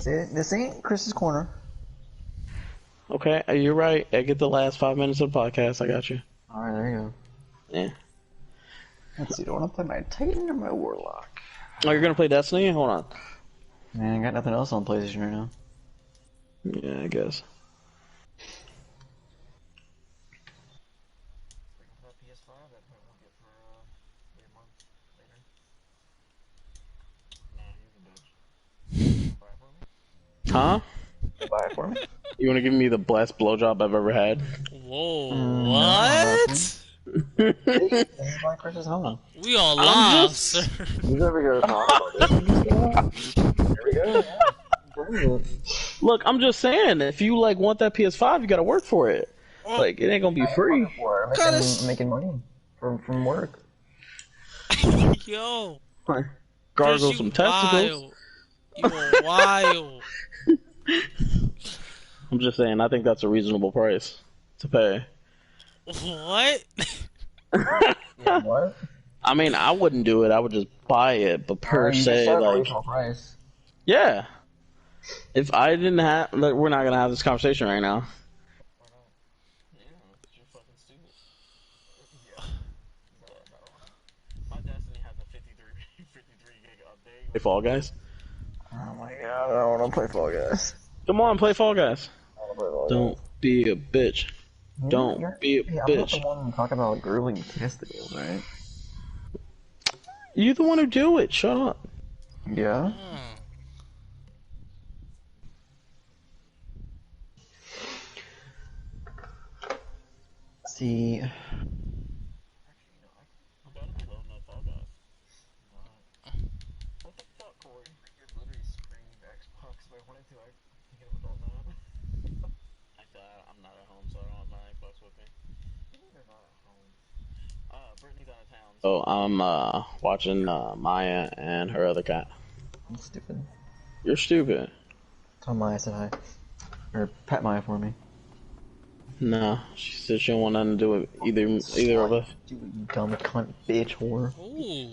This ain't Chris's corner. Okay, you're right. I get the last 5 minutes of the podcast. I got you. Alright, there you go. Yeah. Let's see, do I want to play my Titan or my Warlock? Oh, you're gonna play Destiny? Hold on. Man, I got nothing else on PlayStation right now. Yeah, I guess. Ps5 that I won't get for a month later. Nah, he's a bitch. Buy it for me? Huh? Buy it for me? You wanna give me the best blowjob I've ever had? Whoa, what? This like Chris's home. We all live, sir. He's over here talking about this. There we go. Yeah. Look, I'm just saying, if you like want that PS5, you gotta work for it. Like, it ain't gonna be free. I'm making money from work. Yo. Gargle Chris, some you testicles. wild. You are wild. I'm just saying, I think that's a reasonable price to pay. What? Yeah, what? I mean, I wouldn't do it. I would just buy it, but per se, like, price. yeah. If I didn't have, like, we're not gonna have this conversation right now. Yeah, you're fucking stupid. Yeah. My Destiny has a 53 gig update. Play Fall Guys. Oh my god, I don't want to play Fall Guys. Come on, play Fall Guys. I want to play Fall Guys. Don't be a bitch. Don't be a I'm not bitch. the one talking about grueling testicles, right? You're the one who do it. Shut up. Yeah. See. I'm not at home, so I don't have my Xbox with me. Brittany's out of town. So I'm watching Maya and her other cat. I'm stupid. You're stupid. Tell Maya said hi. Or pet Maya for me. No, she said she don't want nothing to do with either of us. You dumb cunt bitch whore. Ooh.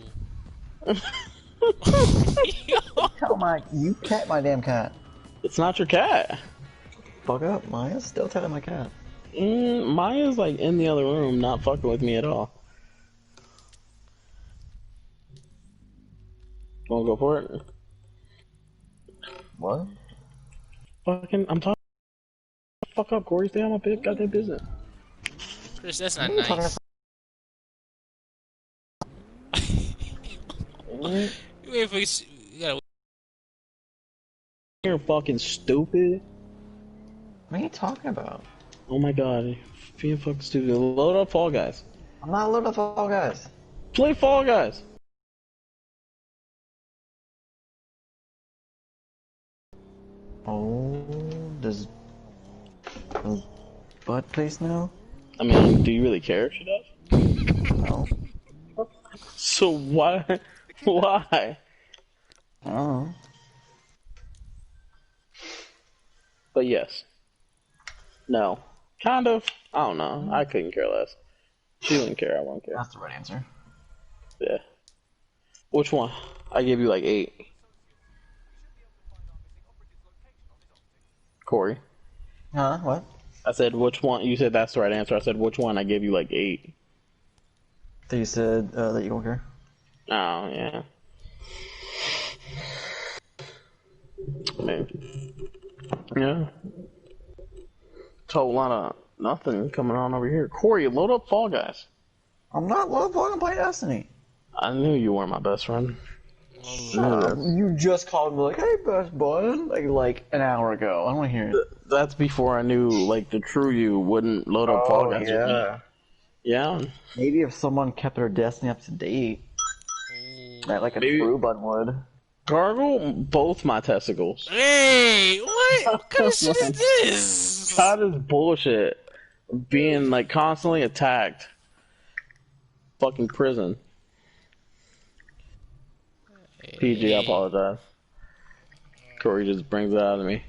Tell Maya, you pet my damn cat. It's not your cat. Fuck up, Maya's still petting my cat. Maya's like in the other room, not fucking with me at all. Wanna go for it? What? Fucking, I'm talking. Fuck up, Corey. Stay on my goddamn business. Chris, that's not nice. You wait for you gotta. You're fucking stupid. What are you talking about? Oh my god, you're being fucking stupid. Load up Fall Guys. I'm not loading up Fall Guys. Play Fall Guys. Oh, does Bud place now? I mean, do you really care if she does? No. So why? Why? I don't know. But yes. No. Kind of. I don't know. I couldn't care less. She wouldn't care. I won't care. That's the right answer. Yeah. Which one? I gave you like 8. Corey. Huh? What? I said which one? You said that's the right answer. I said which one? I gave you like 8. So you said that you don't care? Oh, yeah. Maybe. Yeah. It's a whole lot of nothing coming on over here. Corey, load up Fall Guys. I'm not loading Fall Guys. I'm playing Destiny. I knew you weren't my best friend. Shut up. You just called me like, hey, best bud, like an hour ago. I don't want to hear it. That's before I knew, like, the true you wouldn't load up Fall Guys with me. Yeah. Maybe if someone kept their Destiny up to date, like a true bud would. Gargle both my testicles. Hey, what kind of shit is this? That is bullshit. Being, like, constantly attacked. Fucking prison. PG, I apologize. Corey just brings it out of me.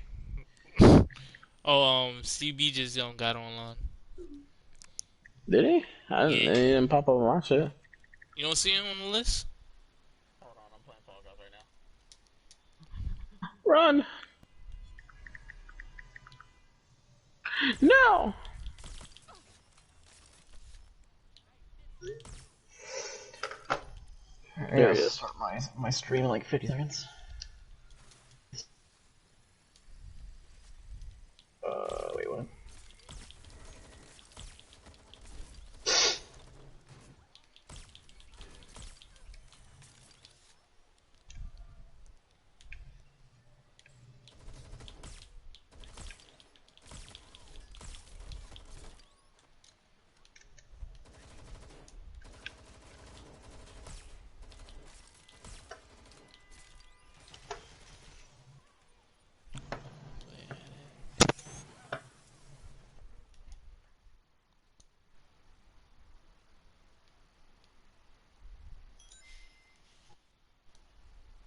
Oh, CB just got online. Did he? He didn't pop up on my shit. You don't see him on the list? Hold on, I'm playing Fall Guys right now. Run! No. There it is. Start my stream in like 50 seconds. Wait, what?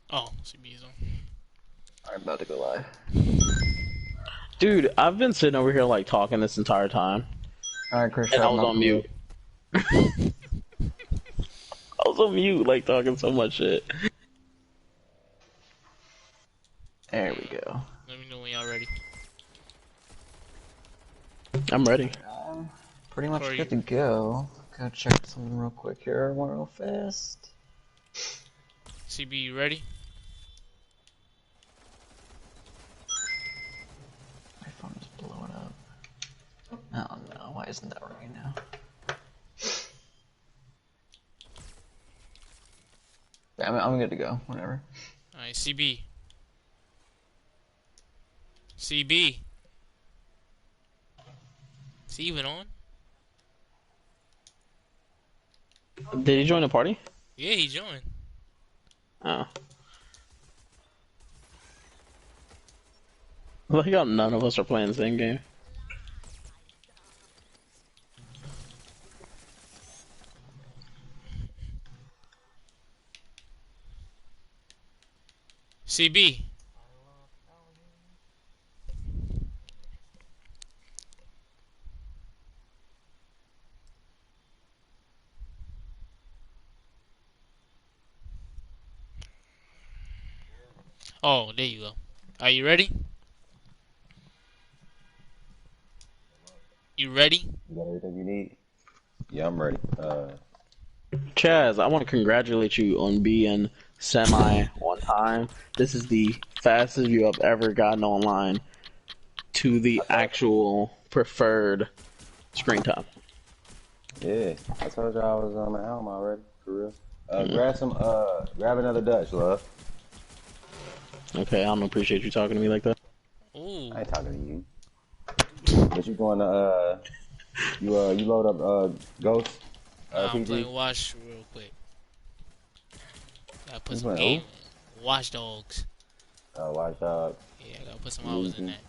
Oh, CB's on. I'm about to go live. Dude, I've been sitting over here like talking this entire time. Alright, Chris. And I was on mute. I was on mute, like talking so much shit. There we go. Let me know when y'all ready. I'm ready. Pretty much Are good you? to go. Gotta check something real quick here, real fast. CB, you ready? My phone is blowing up. Oh no, why isn't that right now? Yeah, I'm good to go, whatever. Alright, CB. CB. Is he even on? Did he join the party? Yeah, he joined. Oh. Look how none of us are playing the same game. CB. Oh, there you go. Are you ready? You ready? You got everything you need? Yeah, I'm ready. Chaz, I want to congratulate you on being semi on time. This is the fastest you have ever gotten online to the actual preferred screen time. Yeah, I told you I was on my helm already, for real. Grab another Dutch, love. Okay, I don't appreciate you talking to me like that. Ooh. I ain't talking to you. But you going to, you load up, Ghost, I'm PG? playing Watch real quick. Gotta put You some playing game in. Watch Dogs. Watch Dogs. Yeah, I gotta put some hours in that.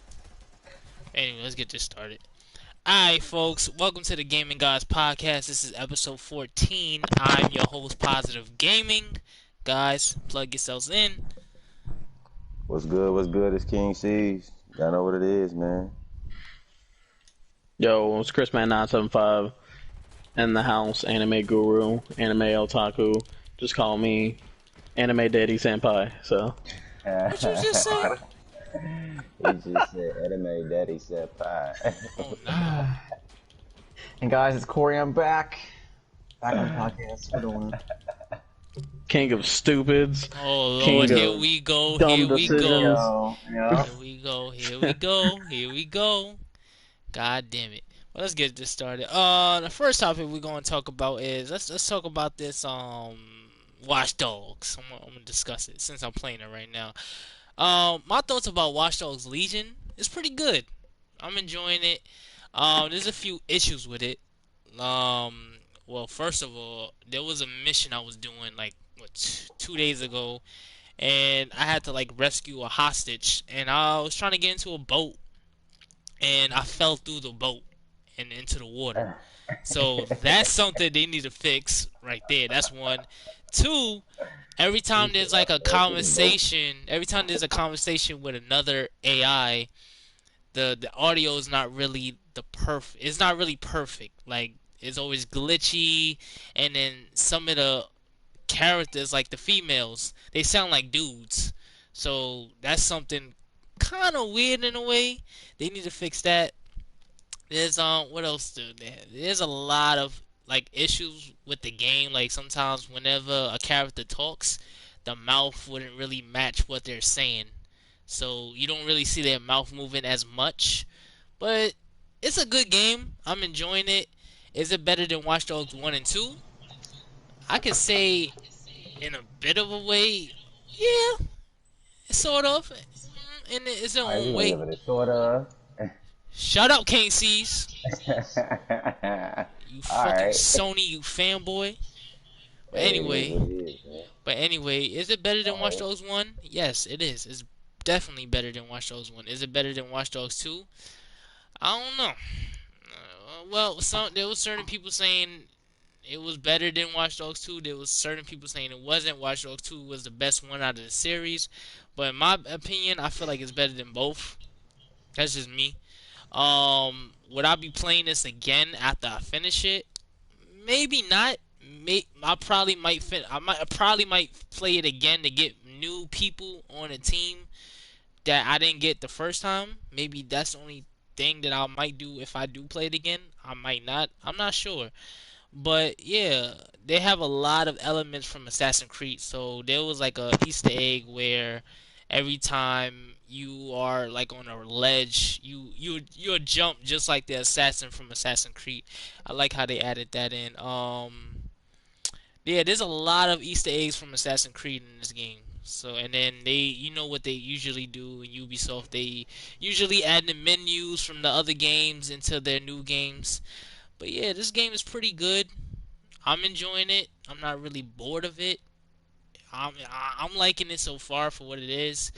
Anyway, let's get this started. Alright, folks, welcome to the Gaming Godz Podcast. This is episode 14. I'm your host, Positive Gaming. Guys, plug yourselves in. What's good? It's King C's. Y'all know what it is, man. Yo, it's Chrisman975 in the house, anime guru, anime otaku. Just call me Anime Daddy Senpai, so. What you just say? He just said anime daddy said pie. Oh, no. And guys, it's Corey. I'm back. Back on the podcast. We're doing it. King of stupids. Oh, King Lord, of here we go, dumb here we decisions. go. Yeah. Here we go, here we go, here we go. God damn it. Well, let's get this started. The first topic we're gonna talk about is let's talk about this Watch Dogs. I'm gonna discuss it since I'm playing it right now. My thoughts about Watch Dogs Legion is pretty good. I'm enjoying it. There's a few issues with it. Well, first of all, there was a mission I was doing like 2 days ago, and I had to like rescue a hostage, and I was trying to get into a boat, and I fell through the boat and into the water. So that's something they need to fix right there. That's one. Two, every time there's like a conversation, with another AI, the audio is not really it's not really perfect. Like, it's always glitchy, and then some of the characters, like the females, they sound like dudes. So that's something kind of weird in a way. They need to fix that. There's what else do they have? There's a lot of like issues with the game. Like sometimes whenever a character talks, the mouth wouldn't really match what they're saying. So you don't really see their mouth moving as much. But it's a good game. I'm enjoying it. Is it better than Watch Dogs 1 and 2? I could say in a bit of a way, yeah, sort of. In its All right, we're own gonna way. give it a sort of. Shut up, King C's. You All fucking right. Sony, you fanboy. But Hey, it is anyway, what it is, man. is it better than All Watch right. Dogs 1? Yes, it is. It's definitely better than Watch Dogs 1. Is it better than Watch Dogs 2? I don't know. Well, there was certain people saying it was better than Watch Dogs 2. There was certain people saying it wasn't. Watch Dogs 2 was the best one out of the series. But in my opinion, I feel like it's better than both. That's just me. Would I be playing this again after I finish it? Maybe not. I probably might play it again to get new people on a team that I didn't get the first time. Maybe that's the only thing that I might do if I do play it again. I might not. I'm not sure. But yeah, they have a lot of elements from Assassin's Creed. So there was like a Easter egg where every time you are like on a ledge, you jump just like the assassin from Assassin's Creed. I like how they added that in. Yeah, there's a lot of Easter eggs from Assassin's Creed in this game. So and then you know what they usually do in Ubisoft, they usually add the menus from the other games into their new games. But yeah, this game is pretty good. I'm enjoying it. I'm not really bored of it. I'm liking it so far for what it is.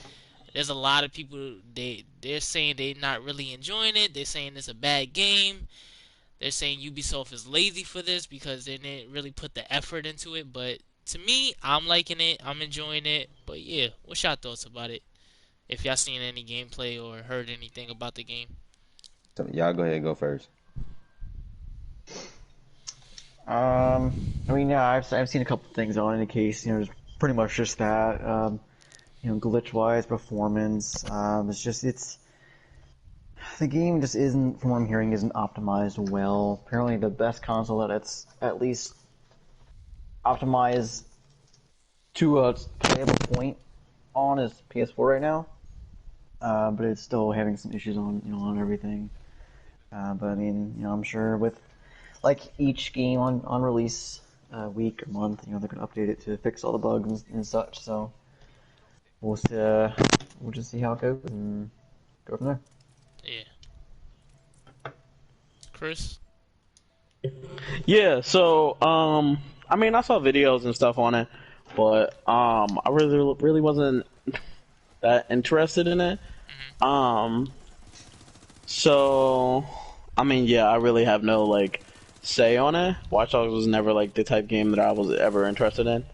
There's a lot of people they're saying they're not really enjoying it. They're saying it's a bad game. They're saying Ubisoft is lazy for this because they didn't really put the effort into it. But to me, I'm liking it. I'm enjoying it. But yeah, what's your thoughts about it? If y'all seen any gameplay or heard anything about the game. So y'all go ahead and go first. I mean, yeah, I've seen a couple things on it in case, just pretty much just that. Glitch-wise, performance. It's the game just isn't, from what I'm hearing, isn't optimized well. Apparently, the best console that it's at least optimized to a playable point on is PS4 right now. But it's still having some issues on everything. But I mean, I'm sure with like each game on release week or month, they're gonna update it to fix all the bugs and such. So we'll see, we'll just see how it goes and go from there. Yeah. Chris? Yeah, so I mean, I saw videos and stuff on it, but I really wasn't that interested in it. So I mean, yeah, I really have no like say on it. Watch Dogs was never like the type game that I was ever interested in.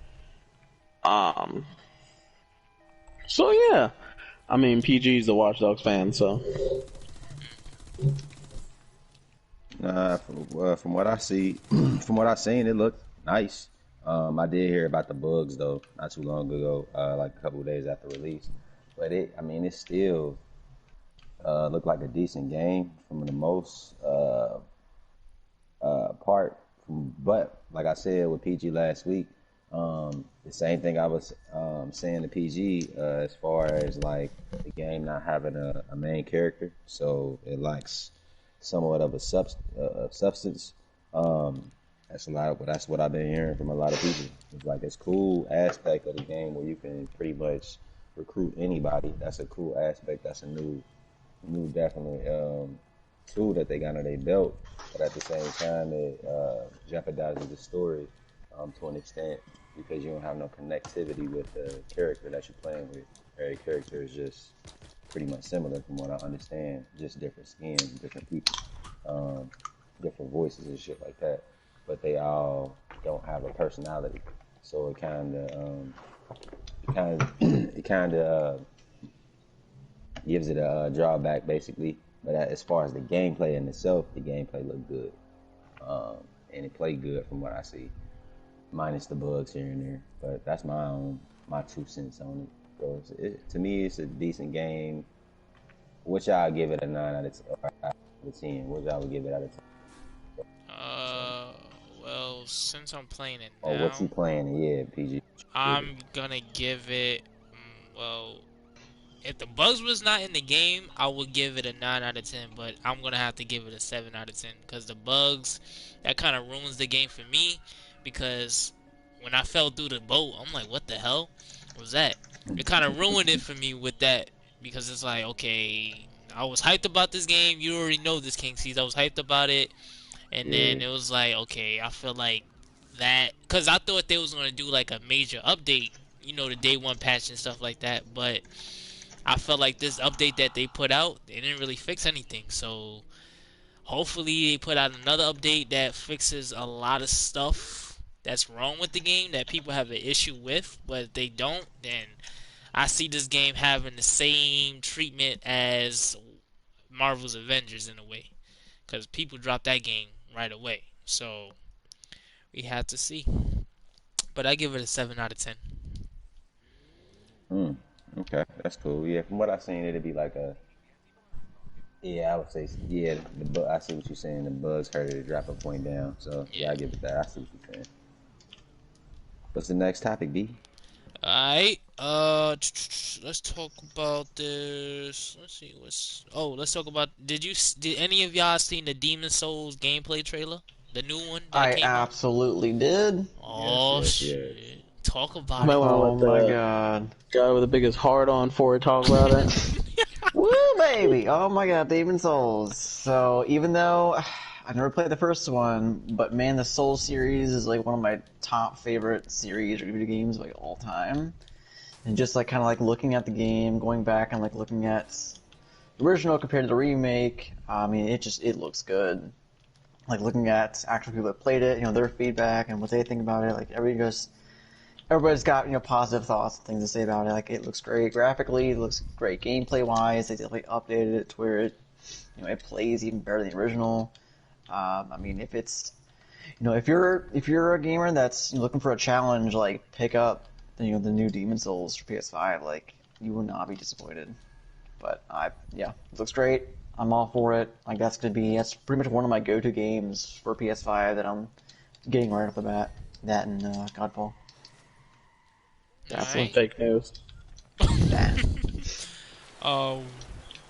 So yeah, I mean, PG's a Watch Dogs fan, so. From what I see, from what I've seen, it looked nice. I did hear about the bugs though, not too long ago, like a couple of days after release. But it still looked like a decent game from the most part. But like I said with PG last week, the same thing I was saying to PG as far as like the game not having a main character, so it lacks somewhat of a substance. That's what I've been hearing from a lot of people. It's like this cool aspect of the game where you can pretty much recruit anybody. That's a cool aspect. That's a new definitely tool that they got on their belt. But at the same time, it jeopardizes the story to an extent because you don't have no connectivity with the character that you're playing with. Every character is just pretty much similar from what I understand, just different skins, different people, different voices and shit like that. But they all don't have a personality, so it kind of gives it a drawback basically. But as far as the gameplay in itself, the gameplay looked good, and it played good from what I see, minus the bugs here and there. But that's my 2 cents on it. So to me, it's a decent game, which I'll give it a 9 out of 10. of 10? What y'all would give it out of 10? Well, since I'm playing it Or what you now, playing? Yeah, PG. I'm gonna give it. Well, if the bugs was not in the game, I would give it a 9 out of 10. But I'm gonna have to give it a 7 out of 10 because the bugs that kind of ruins the game for me. Because when I fell through the boat, I'm like, what the hell was that? It kind of ruined it for me with that because it's like, okay, I was hyped about this game. You already know this, King C's. I was hyped about it. And then Yeah. it was like, okay, I feel like that, because I thought they was going to do like a major update, the day one patch and stuff like that. But I felt like this update that they put out, they didn't really fix anything. So hopefully they put out another update that fixes a lot of stuff that's wrong with the game that people have an issue with. But if they don't, then I see this game having the same treatment as Marvel's Avengers in a way, because people dropped that game right away. So we have to see. But I give it a 7 out of 10. Okay, that's cool. Yeah, from what I've seen, it'd be like a. Yeah, I would say. Yeah, I see what you're saying. The bugs hurt it to drop a point down. So yeah, I give it that. I see what you're saying. What's the next topic, B? Alright, let's talk about this. Let's see let's talk about. Did any of y'all seen the Demon Souls gameplay trailer? The new one that I came out? absolutely did. Oh yes, shit! yes. Talk about Might it. wanna Oh let my the god. guy with the biggest hard on for it talk about it. Woo, baby! Oh my god, Demon Souls. So, even though I never played the first one, but man, the Souls series is like one of my top favorite series or video games of like all time. And just like kind of like looking at the game, going back and like looking at the original compared to the remake, I mean, it looks good. Like looking at actual people that played it, their feedback and what they think about it, like everybody's got positive thoughts and things to say about it. Like it looks great graphically, it looks great gameplay wise. They definitely updated it to where it plays even better than the original. I mean, if it's if you're a gamer that's looking for a challenge, like pick up the new Demon Souls for PS5. Like you will not be disappointed. But it looks great. I'm all for it. Like that's pretty much one of my go-to games for PS5 that I'm getting right off the bat. That and Godfall. That's some Alright. fake news. Um,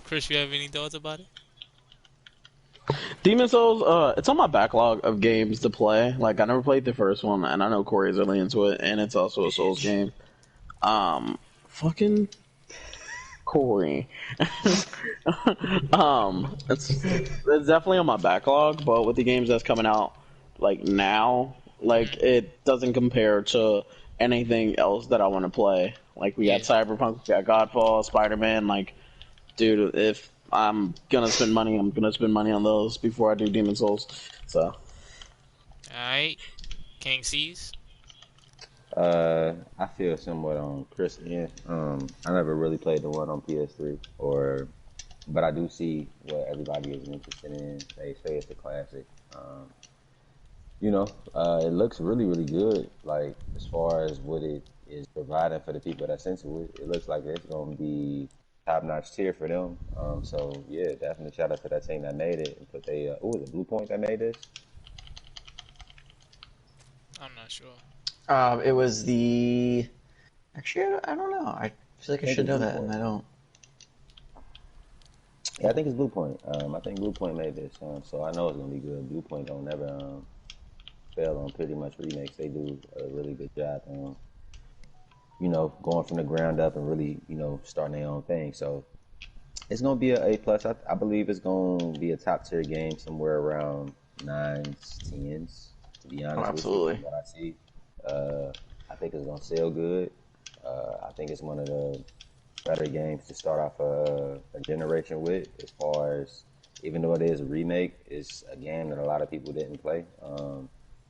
Chris, you have any thoughts about it? Demon Souls, it's on my backlog of games to play. Like I never played the first one, and I know Corey's really into it, and it's also a Souls game. Fucking Corey. It's definitely on my backlog, but with the games that's coming out like now, like it doesn't compare to anything else that I want to play. Like we got Cyberpunk, we got Godfall, Spider-Man. Like, dude, if I'm gonna spend money, I'm gonna spend money on those before I do Demon Souls. So, Alright, King C's. I feel somewhat on Chris end. I never really played the one on PS3, but I do see what everybody is interested in. They say it's a classic. It looks really, really good. Like as far as what it is providing for the people that's into it, it looks like it's gonna be top-notch tier for them. So yeah, definitely shout out to that team that made it and put was it Blue Point that made this? I'm not sure. It was the. Actually, I don't know. I feel like I should know that, and I don't. Yeah, I think it's Blue Point. I think Blue Point made this, so I know it's gonna be good. Blue Point don't never fail on pretty much remakes. They do a really good job on, going from the ground up and really, starting their own thing. So it's gonna be a plus. I believe it's gonna be a top tier game somewhere around 9s, 10s. To be honest Absolutely. with you, from what I see, I think it's gonna sell good. I think it's one of the better games to start off a generation with. As far as, even though it is a remake, it's a game that a lot of people didn't play,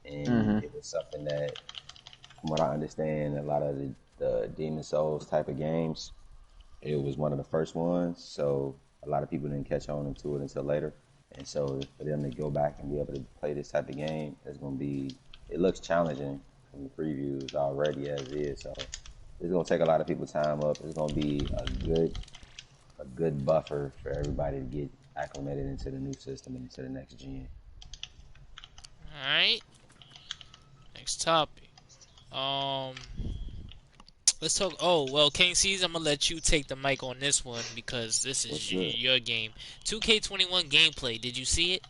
and it was something that, from what I understand, a lot of the Demon Souls type of games, it was one of the first ones. So a lot of people didn't catch on to it until later. And so for them to go back and be able to play this type of game, it looks challenging from the previews already as is. So it's gonna take a lot of people's time up. It's gonna be a good buffer for everybody to get acclimated into the new system and into the next gen. Alright. Next topic. Let's talk. Oh, well, King C's, I'm gonna let you take the mic on this one because this is your game. 2K21 gameplay. Did you see it?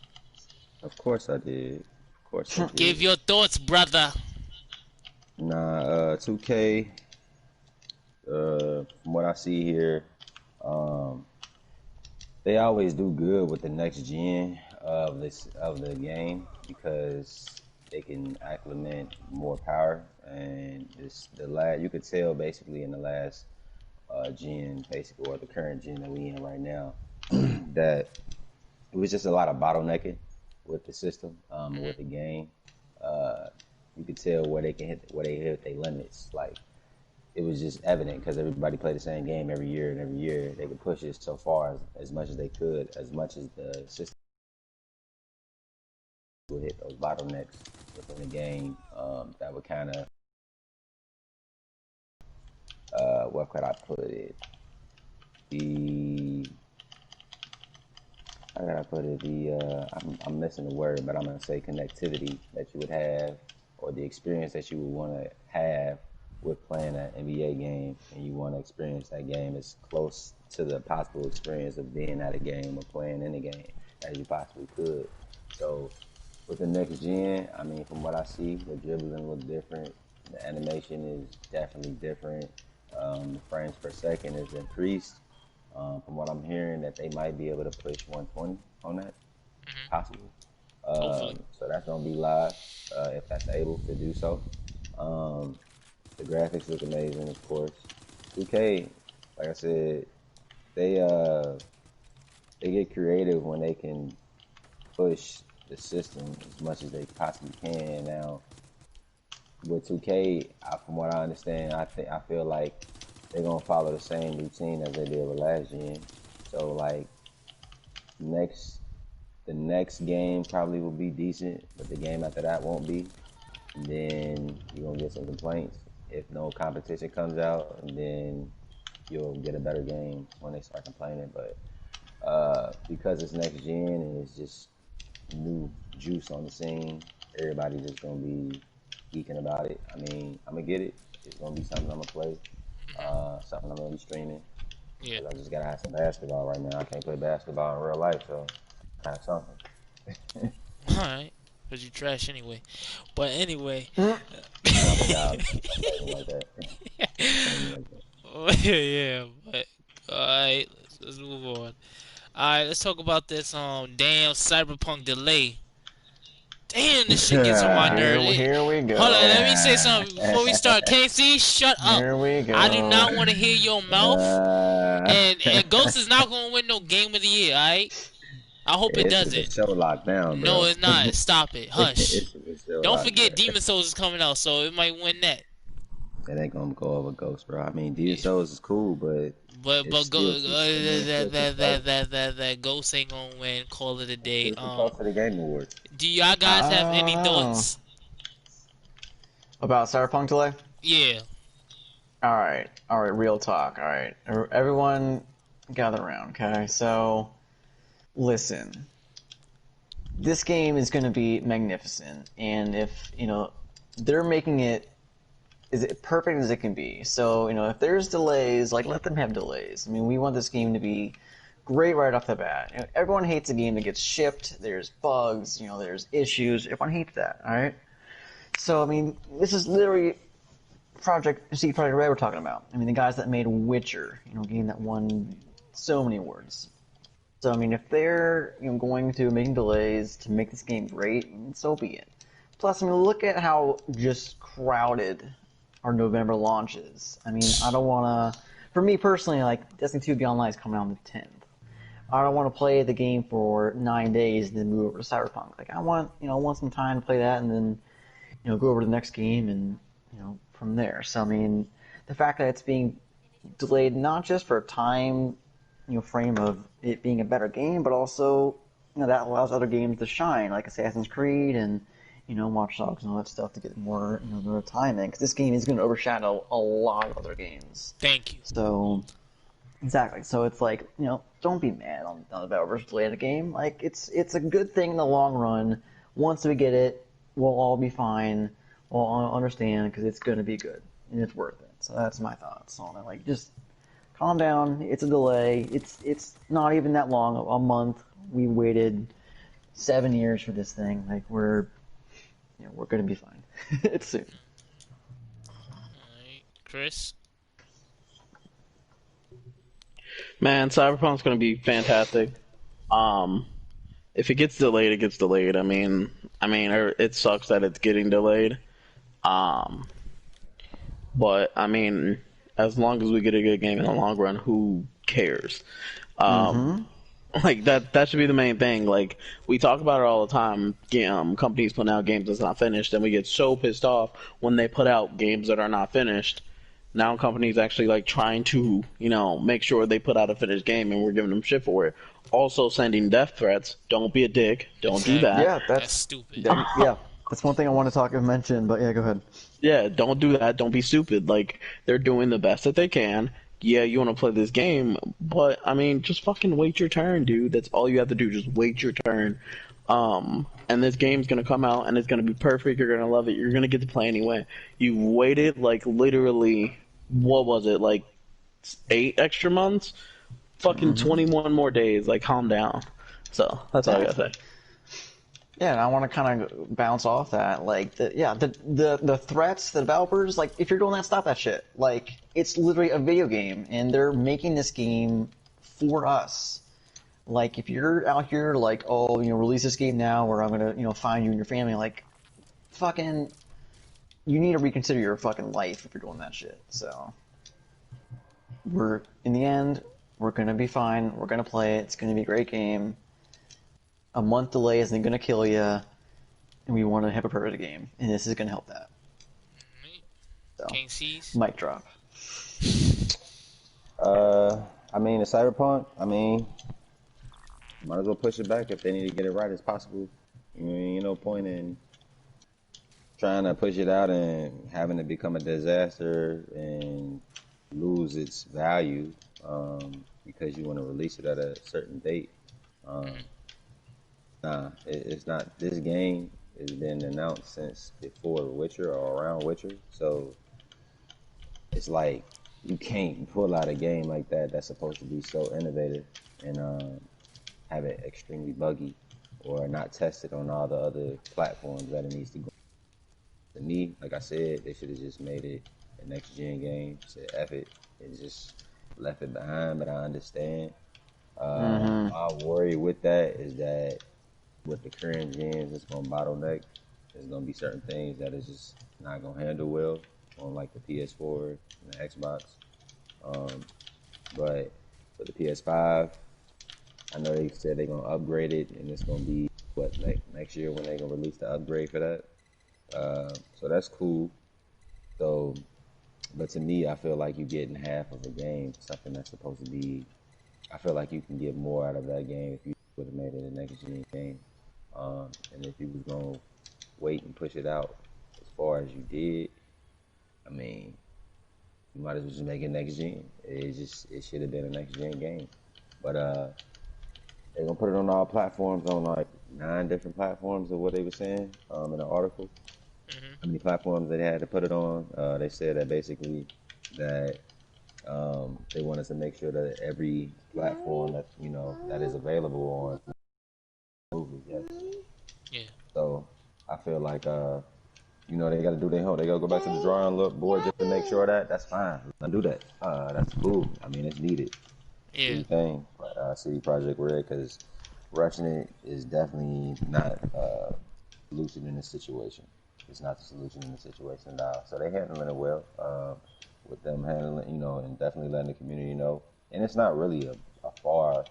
Of course I did. Of course I did. Give your thoughts, brother. Nah, 2K. From what I see here, they always do good with the next gen of the game because they can acclimate more power, and you could tell basically in the last gen, basically, or the current gen that we in right now, that it was just a lot of bottlenecking with the system, with the game. You could tell where they hit their limits. Like, it was just evident because everybody played the same game every year, and every year they could push it so far as much as they could, as much as the system would hit those bottlenecks within the game. That would kind of, what could I put it? How could I put it? I'm missing the word, but I'm gonna say connectivity that you would have, or the experience that you would want to have with playing an NBA game, and you want to experience that game as close to the possible experience of being at a game or playing in a game as you possibly could. So with the next gen, I mean, from what I see, the dribbling looks different. The animation is definitely different. The frames per second is increased. From what I'm hearing, that they might be able to push 120 on that, possible. So that's gonna be live if that's able to do so. The graphics look amazing, of course. 2K, like I said, they get creative when they can push the system as much as they possibly can. Now, with 2K, from what I understand, I feel like they're gonna follow the same routine as they did with last gen. So like, the next game probably will be decent, but the game after that won't be. And then you're gonna get some complaints if no competition comes out, and then you'll get a better game when they start complaining. But because it's next gen and it's just new juice on the scene, everybody's just gonna be geeking about it. I mean, I'm gonna get it. It's gonna be something I'm gonna play, something I'm gonna be streaming. Yeah. I just gotta have some basketball right now. I can't play basketball in real life, so have something. Alright. Because you trash anyway. But anyway. Yeah, but alright, let's move on. Alright, let's talk about this damn Cyberpunk delay. Damn, this shit gets on my nerves. Here we go. Hold on, let me say something before we start. KC, shut up. Here we go. I do not want to hear your mouth. And Ghost is not going to win no Game of the Year, alright? I hope it doesn't. It's so locked down, bro. No, it's not. Stop it. Hush. It's Don't forget Demon Souls is coming out, so it might win that. It ain't gonna go over Ghost, bro. I mean, Demon Souls is cool, but that Ghost ain't gonna win. Call it a day. Close to the Game Awards. Do y'all guys have any thoughts about Cyberpunk delay? Yeah. All right. Real talk. All right, everyone, gather around. Okay, so listen. This game is going to be magnificent, and if they're making it as perfect as it can be. So if there's delays, like, let them have delays. I mean, we want this game to be great right off the bat. Everyone hates a game that gets shipped. There's bugs. There's issues. Everyone hates that. All right. So I mean, this is literally Project Red we're talking about. I mean, the guys that made Witcher, a game that won so many awards. So I mean, if they're going to making delays to make this game great, so be it. Plus, I mean, look at how just crowded our November launch is. I mean, I don't want to. For me personally, like, Destiny 2 Beyond Light is coming out on the 10th. I don't want to play the game for 9 days and then move over to Cyberpunk. Like, I want some time to play that and then go over to the next game and from there. So I mean, the fact that it's being delayed not just for time frame of it being a better game, but also that allows other games to shine, like Assassin's Creed and Watch Dogs and all that stuff, to get more more time in, because this game is going to overshadow a lot of other games. Thank you. So Exactly. So it's like, don't be mad on the developers delaying the game. Like, it's a good thing in the long run. Once we get it, we'll all be fine. We'll all understand because it's going to be good and it's worth it. So that's my thoughts on it. Like, just calm down. It's a delay. It's not even that long. A month. We waited 7 years for this thing. Like, we're going to be fine. It's soon. Alright, Chris. Man, Cyberpunk's gonna be fantastic. If it gets delayed, it gets delayed. It sucks that it's getting delayed. But as long as we get a good game in the long run, who cares? Like that should be the main thing. Like, we talk about it all the time. Companies putting out games that's not finished, and we get so pissed off when they put out games that are not finished. Now companies actually like trying to, make sure they put out a finished game, and we're giving them shit for it. Also sending death threats. Don't be a dick. Don't do that. Yeah, That's stupid. Yeah, that's one thing I want to mention. But yeah, go ahead. Yeah, don't do that. Don't be stupid. Like, they're doing the best that they can. Yeah, you want to play this game, but just fucking wait your turn, dude. That's all you have to do. Just wait your turn. And this game's gonna come out, and it's gonna be perfect. You're gonna love it. You're gonna get to play anyway. You waited like literally, what was it, like 8 extra months? Fucking 21 more days. Like, calm down. So that's all I gotta say. Yeah, and I want to kind of bounce off that. Like, the threats, the developers, like, if you're doing that, stop that shit. Like, it's literally a video game, and they're making this game for us. Like, if you're out here, like, release this game now, or I'm gonna, find you and your family, like, fucking, you need to reconsider your fucking life if you're doing that shit. So, in the end, we're gonna be fine. We're gonna play it. It's gonna be a great game. A month delay isn't going to kill you, and we want to have a perfect game, and this is going to help that. So, King C's. Mic drop. The Cyberpunk, might as well push it back if they need to get it right as possible. No point in trying to push it out and having it become a disaster and lose its value because you want to release it at a certain date. Nah, it's not. This game has been announced since before Witcher or around Witcher, so it's like you can't pull out a game like that that's supposed to be so innovative and have it extremely buggy or not tested on all the other platforms that it needs to go. To me, like I said, they should have just made it a next-gen game, said F it, and just left it behind, but I understand. My worry with that is that with the current gens, it's going to bottleneck. There's going to be certain things that is just not going to handle well on like the PS4 and the Xbox. But for the Ps5, I know they said they're going to upgrade it, and it's going to be next year when they're going to release the upgrade for that. So that's cool. So, but to me, I feel like you're getting half of a game, something that's supposed to be. I feel like you can get more out of that game if you would have made it a next gen game. And if you was gonna wait and push it out as far as you did, you might as well just make it next gen. It should have been a next gen game. But they're gonna put it on all platforms, on like 9 different platforms of what they were saying in the article. How many platforms they had to put it on? They said that basically that they want us to make sure that every platform that that is available on movie. Yes. Yeah. So I feel like they got to do their homework. They got to go back to the drawing board just to make sure that's fine. I do that. That's cool. It's needed. Yeah. Thing, but CD Projekt Red, because rushing it is definitely not a solution in this situation. It's not the solution in the situation at all. So they handling it well. With them handling, and definitely letting the community know. And it's not really a far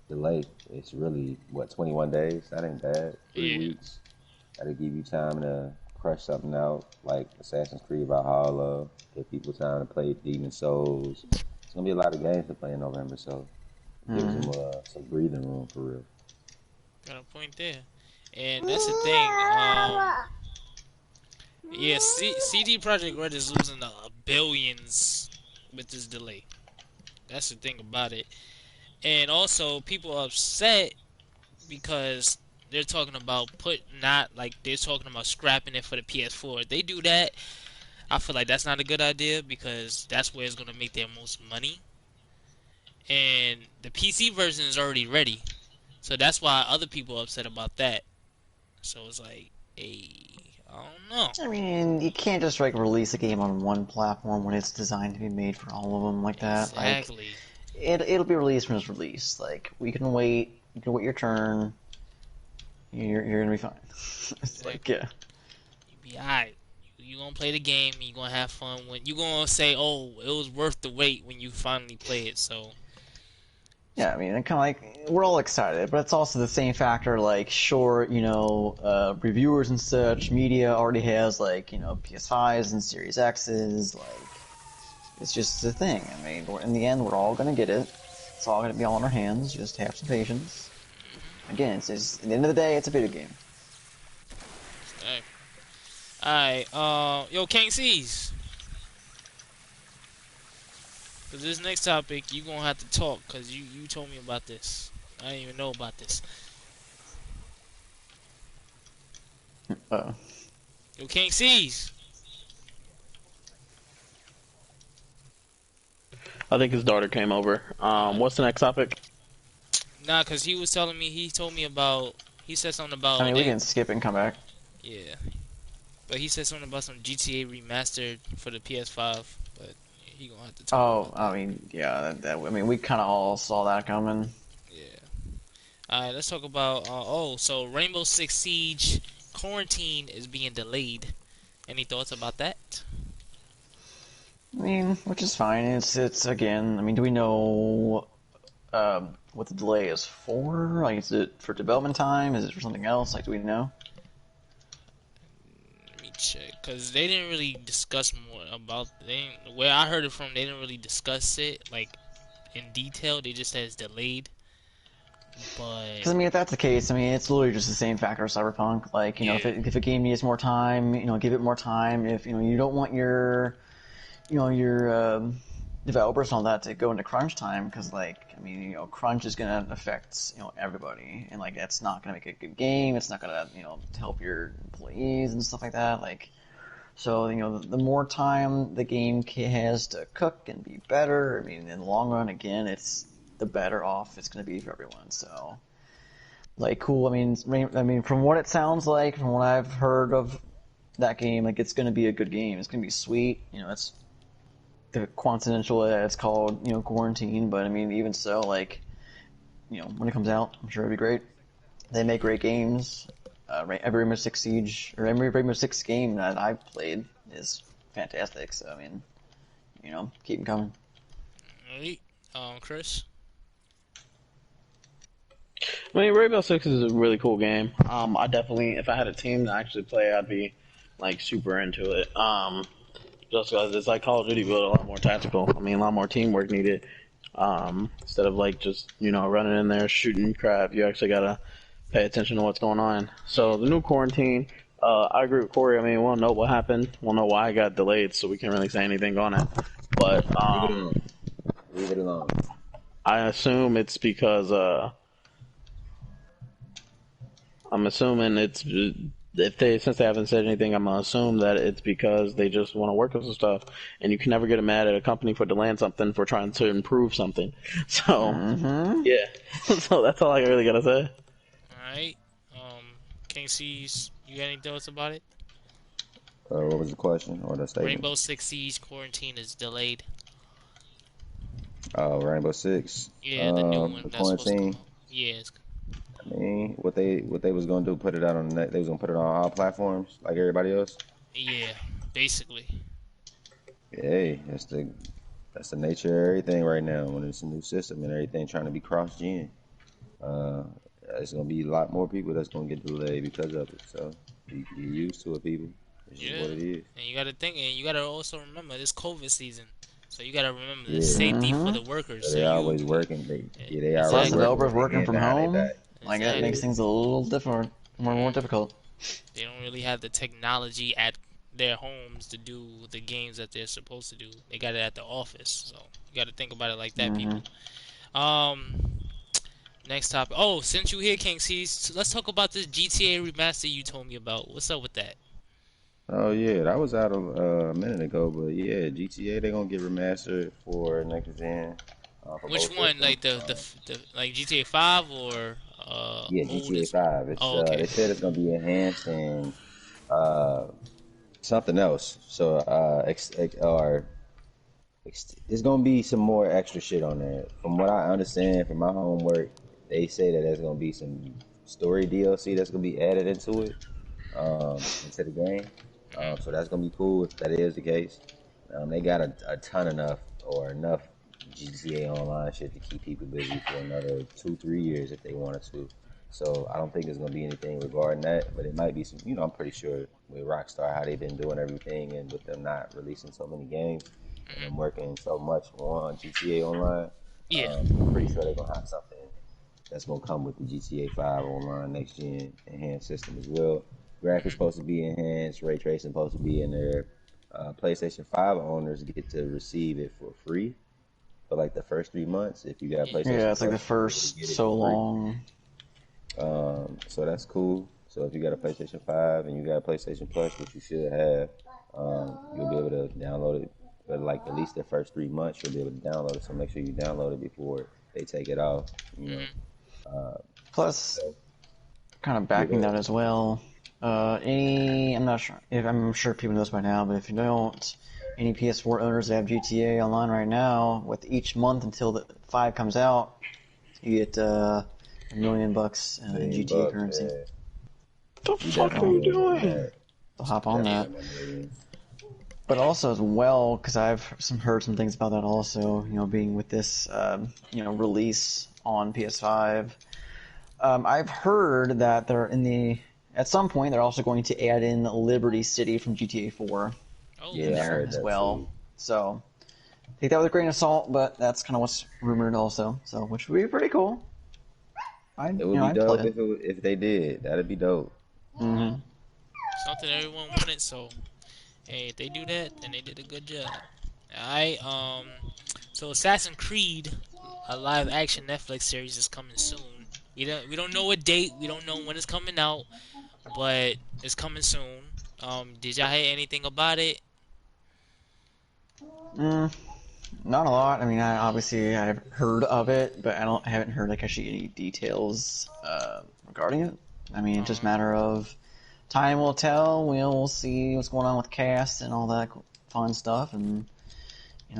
delay. It's really, 21 days? That ain't bad. 3 weeks. That'll give you time to crush something out, like Assassin's Creed Valhalla, give people time to play Demon's Souls. It's going to be a lot of games to play in November, so give them some breathing room for real. Got a point there. And that's the thing. CD Projekt Red is losing billions with this delay. That's the thing about it. And also, people are upset because they're talking about they're talking about scrapping it for the PS4. If they do that, I feel like that's not a good idea because that's where it's gonna make their most money. And the PC version is already ready, so that's why other people are upset about that. So it's like, I don't know. I mean, you can't just like release a game on one platform when it's designed to be made for all of them like that. Exactly. Like, it'll be released when it's released. Like, we can wait. You can wait your turn. You're gonna be fine. It's like, yeah. You be alright. You gonna play the game. You gonna have fun when you gonna say, "Oh, it was worth the wait" when you finally play it. So. Yeah, I mean, kind of like, we're all excited, but it's also the same factor, like, sure, reviewers and such, media already has, like, PS5s and Series X's, like, it's just a thing. I mean, in the end, we're all gonna get it. It's all gonna be all in our hands, just have some patience. Again, it's just, at the end of the day, it's a video game. Alright, yo, King C's. For this next topic, you gonna have to talk, because you told me about this. I didn't even know about this. Yo, King C's. I think his daughter came over. What's the next topic? Nah, because he was telling me, he said something about... I mean, we can skip and come back. Yeah. But he said something about some GTA remastered for the PS5, but he gonna have to talk about that. I mean, yeah, I mean, we kind of all saw that coming. Yeah. Alright, let's talk about, so Rainbow Six Siege Quarantine is being delayed. Any thoughts about that? I mean, which is fine. It's again, I mean, do we know what the delay is for? Like, is it for development time? Is it for something else? Like, do we know? Let me check, because they didn't really discuss more about where I heard it from. They didn't really discuss it like in detail. They just said it's delayed. But Because I mean, if that's the case, I mean, it's literally just the same factor as Cyberpunk. Like, if a game needs more time, give it more time. If you don't want your developers and all that to go into crunch time, because like, I mean, crunch is gonna affect everybody, and like, that's not gonna make a good game. It's not gonna help your employees and stuff like that. Like, so the more time the game has to cook and be better, I mean, in the long run, again, it's the better off it's gonna be for everyone. So, like, cool. I mean, from what it sounds like, from what I've heard of that game, like, it's gonna be a good game. It's gonna be sweet. It's the quantitative, it's called, Quarantine, but I mean, even so, like, when it comes out, I'm sure it'll be great. They make great games. Every Rainbow Six Siege, or every Rainbow Six game that I've played is fantastic, so I mean, keep them coming. Alright, Chris? I mean, Rainbow Six is a really cool game. I definitely, if I had a team to actually play, I'd be, like, super into it. Just because it's like Call of Duty, but a lot more tactical. I mean, a lot more teamwork needed. Instead of like just running in there shooting crap, you actually gotta pay attention to what's going on. So the new Quarantine, I agree with Corey. I mean, we don't know what happened. We don't know why it got delayed, so we can't really say anything on it. But leave it alone. I assume it's because I'm assuming it's. Since they haven't said anything, I'm gonna assume that it's because they just want to work with some stuff, and you can never get mad at a company for delaying something for trying to improve something. So, yeah. So that's all I really gotta say. Alright, King C's, you got any thoughts about it? What was the question or the statement? Rainbow Six Siege Quarantine is delayed. Oh, Rainbow Six. Yeah, the new one. The That's supposed to come Quarantine. out. Yeah, it's... I mean, what they was gonna do, put it out on the net. They was gonna put it on all platforms like everybody else. Yeah, basically. Hey, that's the nature of everything right now. When it's a new system and everything trying to be cross-gen, it's gonna be a lot more people that's gonna get delayed because of it. So you used to it, people. It's just what it is. And you gotta think, and you gotta also remember this COVID season. So you gotta remember the safety for the workers. So they always working. They Plus, always developers working from home. Like, that Exactly. makes things a little different, more difficult. They don't really have the technology at their homes to do the games that they're supposed to do. They got it at the office, so you got to think about it like that, Mm-hmm. people. Next topic. Oh, since you here, King C, let's talk about this GTA remaster you told me about. What's up with that? Oh yeah, that was out a minute ago, but yeah, GTA they gonna get remastered for next gen, for Which both one? systems. Like the like GTA 5 or Yeah, GTA oldest? 5. It's Oh, okay. they said it's gonna be enhanced and uh something else. So it's gonna be some more extra shit on there. From what I understand from my homework, they say that there's gonna be some story DLC that's gonna be added into the game. So that's gonna be cool if that is the case. They got a ton enough GTA Online shit to keep people busy for another 2-3 years if they wanted to. So I don't think there's gonna be anything regarding that, but it might be some. I'm pretty sure with Rockstar how they've been doing everything, and with them not releasing so many games and them working so much on GTA Online, Yeah. I'm pretty sure they're gonna have something that's gonna come with the GTA 5 Online next gen enhanced system as well. Graphics supposed to be enhanced, ray tracing supposed to be in there. PlayStation 5 owners get to receive it for free for like the first 3 months. If you got Yeah. PlayStation Yeah, it's like the Plus, you first get it so for free. long. So that's cool. So if you got a PlayStation 5 and you got a PlayStation Plus, which you should have, you'll be able to download it. But like at least the first 3 months, you'll be able to download it. So make sure you download it before they take it off. Plus, So, kind of yeah, backing that as well. I'm not sure if I'm sure people know this by now, but if you don't, any PS4 owners that have GTA Online right now, with each month until the 5 comes out, you get $1 million in GTA $1,000,000, currency. yeah. What the You fuck are definitely you gonna get doing? that. So hop on that. Definitely gonna get that. But also as well, because I've heard some things about that also, being with this, release on PS5. I've heard that at some point they're also going to add in Liberty City from GTA 4 Oh, in Yeah, I there heard as that well. too. So take that with a grain of salt, but that's kind of what's rumored also. So which would be pretty cool. It would be I'd play dope it. if they did. That'd be dope. Mm-hmm. something everyone wanted. So, hey, if they do that, then they did a good job. Alright. So Assassin's Creed, a live action Netflix series is coming soon. We don't know a date. We don't know when it's coming out, but it's coming soon. Did y'all hear anything about it? Not a lot. I mean, I've heard of it, but I haven't heard like actually any details regarding it. I mean, it's just a matter of time will tell. We'll see what's going on with cast and all that fun stuff, and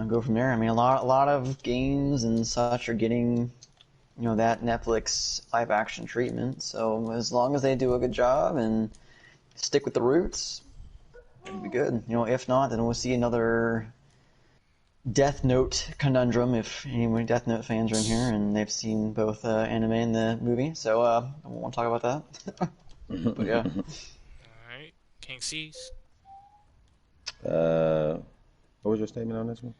go from there. I mean, a lot of games and such are getting that Netflix live action treatment. So as long as they do a good job and stick with the roots, it'll be good. If not, then we'll see another Death Note conundrum if any Death Note fans are in here and they've seen both anime and the movie. So I won't want to talk about that. But yeah. Alright. King C's. What was your statement on this one?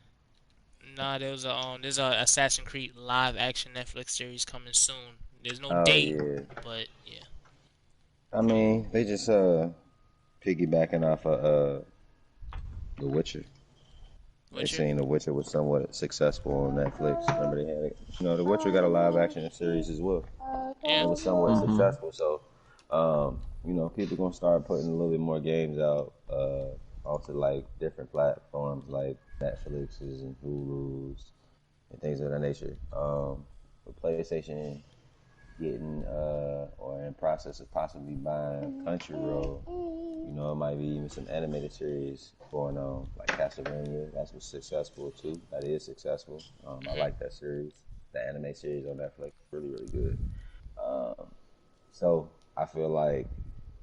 Nah, there's a Assassin's Creed live action Netflix series coming soon. There's no Oh date, yeah. but yeah. I mean, they just piggybacking off of The Witcher. They Witcher. seen The Witcher was somewhat successful on Netflix. Remember they had it. The Witcher got a live action series as well. It Yeah. was somewhat successful. So, people gonna start putting a little bit more games out onto like different platforms like Netflix's and Hulu's and things of that nature. With PlayStation getting or in process of possibly buying Crunchyroll, it might be even some animated series going on like Castlevania. That was successful too. That is successful. I like that series. The anime series on Netflix is really really good. So I feel like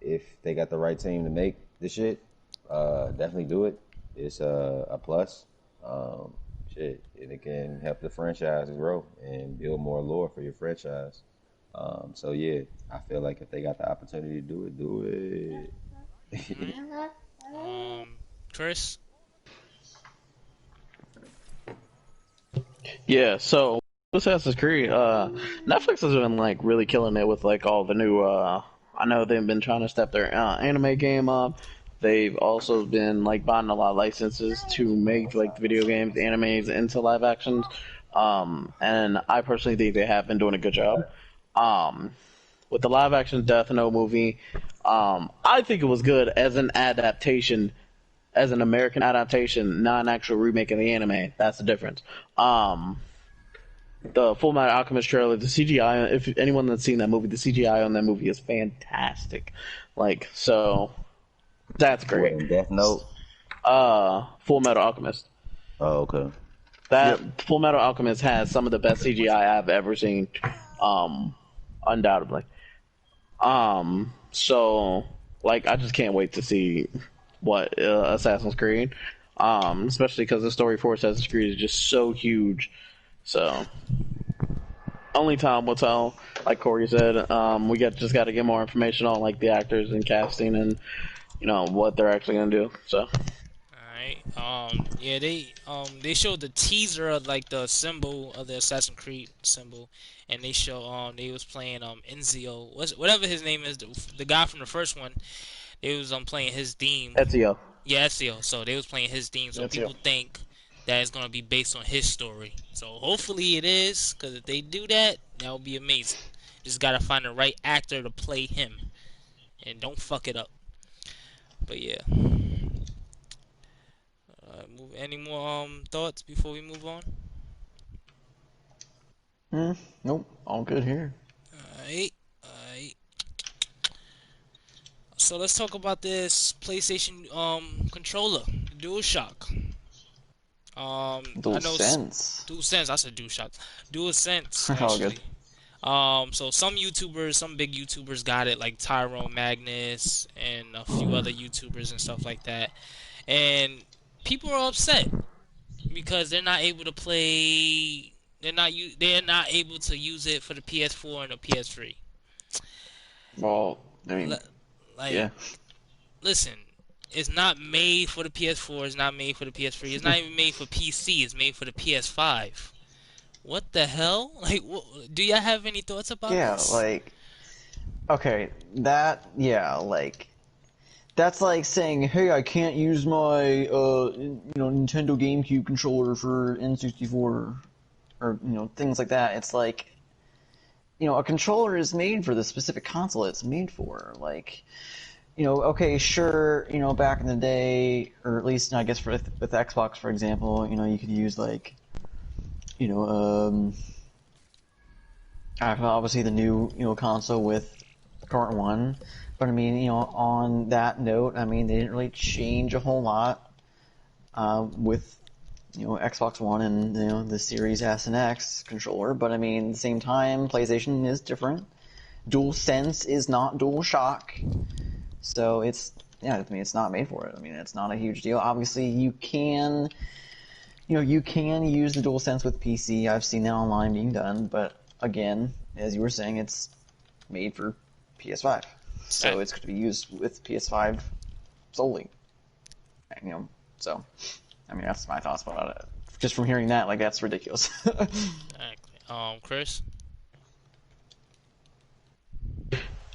if they got the right team to make this shit, definitely do it. It's a plus. And it can help the franchise grow and build more lore for your franchise. So yeah, I feel like if they got the opportunity to do it, do it. Chris. Yeah, so Assassin's Creed, Netflix has been like really killing it with like all the new. I know they've been trying to step their anime game up. they've also been like buying a lot of licenses to make like video games, animes into live actions. And I personally think they have been doing a good job. With the live action Death Note movie, I think it was good as an adaptation, as an American adaptation, not an actual remake of the anime. That's the difference. The Full Metal Alchemist trailer, the CGI, if anyone that's seen that movie, the CGI on that movie is fantastic. Like, so that's great. What, in Death Note? Full Metal Alchemist. Oh, okay. That Full Metal Alchemist has some of the best CGI I've ever seen, undoubtedly. So like I just can't wait to see what Assassin's Creed, especially because the story for Assassin's Creed is just so huge. So only time will tell. Like Corey said, we just got to get more information on like the actors and casting and what they're actually gonna do. So. Yeah, they showed the teaser of like the symbol of the Assassin's Creed symbol, and they show they was playing Enzio, whatever his name is, the guy from the first one. They was playing his theme. Ezio. Yeah, Ezio. So they was playing his theme. So people think that it's gonna be based on his story. So hopefully it is, because if they do that, that would be amazing. Just gotta find the right actor to play him, and don't fuck it up. But yeah. Any more thoughts before we move on? Nope, all good here. Alright. So let's talk about this PlayStation controller, DualShock. DualSense. I said DualShock. DualSense. All good. So some big YouTubers got it, like Tyrone Magnus and a few other YouTubers and stuff like that. And people are upset because they're not able to play. They're not able to use it for the PS4 and the PS3. Well, I mean, yeah. Listen, it's not made for the PS4. It's not made for the PS3. It's not even made for PC. It's made for the PS5. What the hell? Like, do y'all have any thoughts about this? Yeah, like, okay, that's like saying, hey, I can't use my, Nintendo GameCube controller for N64, or, things like that. It's like, a controller is made for the specific console it's made for. Like, okay, sure, back in the day, or at least, I guess with Xbox, for example, you could use, like, obviously the new, console with the current one. But I mean, on that note, I mean, they didn't really change a whole lot with, Xbox One and, the Series S and X controller. But I mean, at the same time, PlayStation is different. DualSense is not DualShock. So it's not made for it. I mean, it's not a huge deal. Obviously, you can use the DualSense with PC. I've seen that online being done. But again, as you were saying, it's made for PS5. So it's going to be used with PS5 solely. So, I mean, that's my thoughts about it. Just from hearing that, like, that's ridiculous. Exactly. Chris?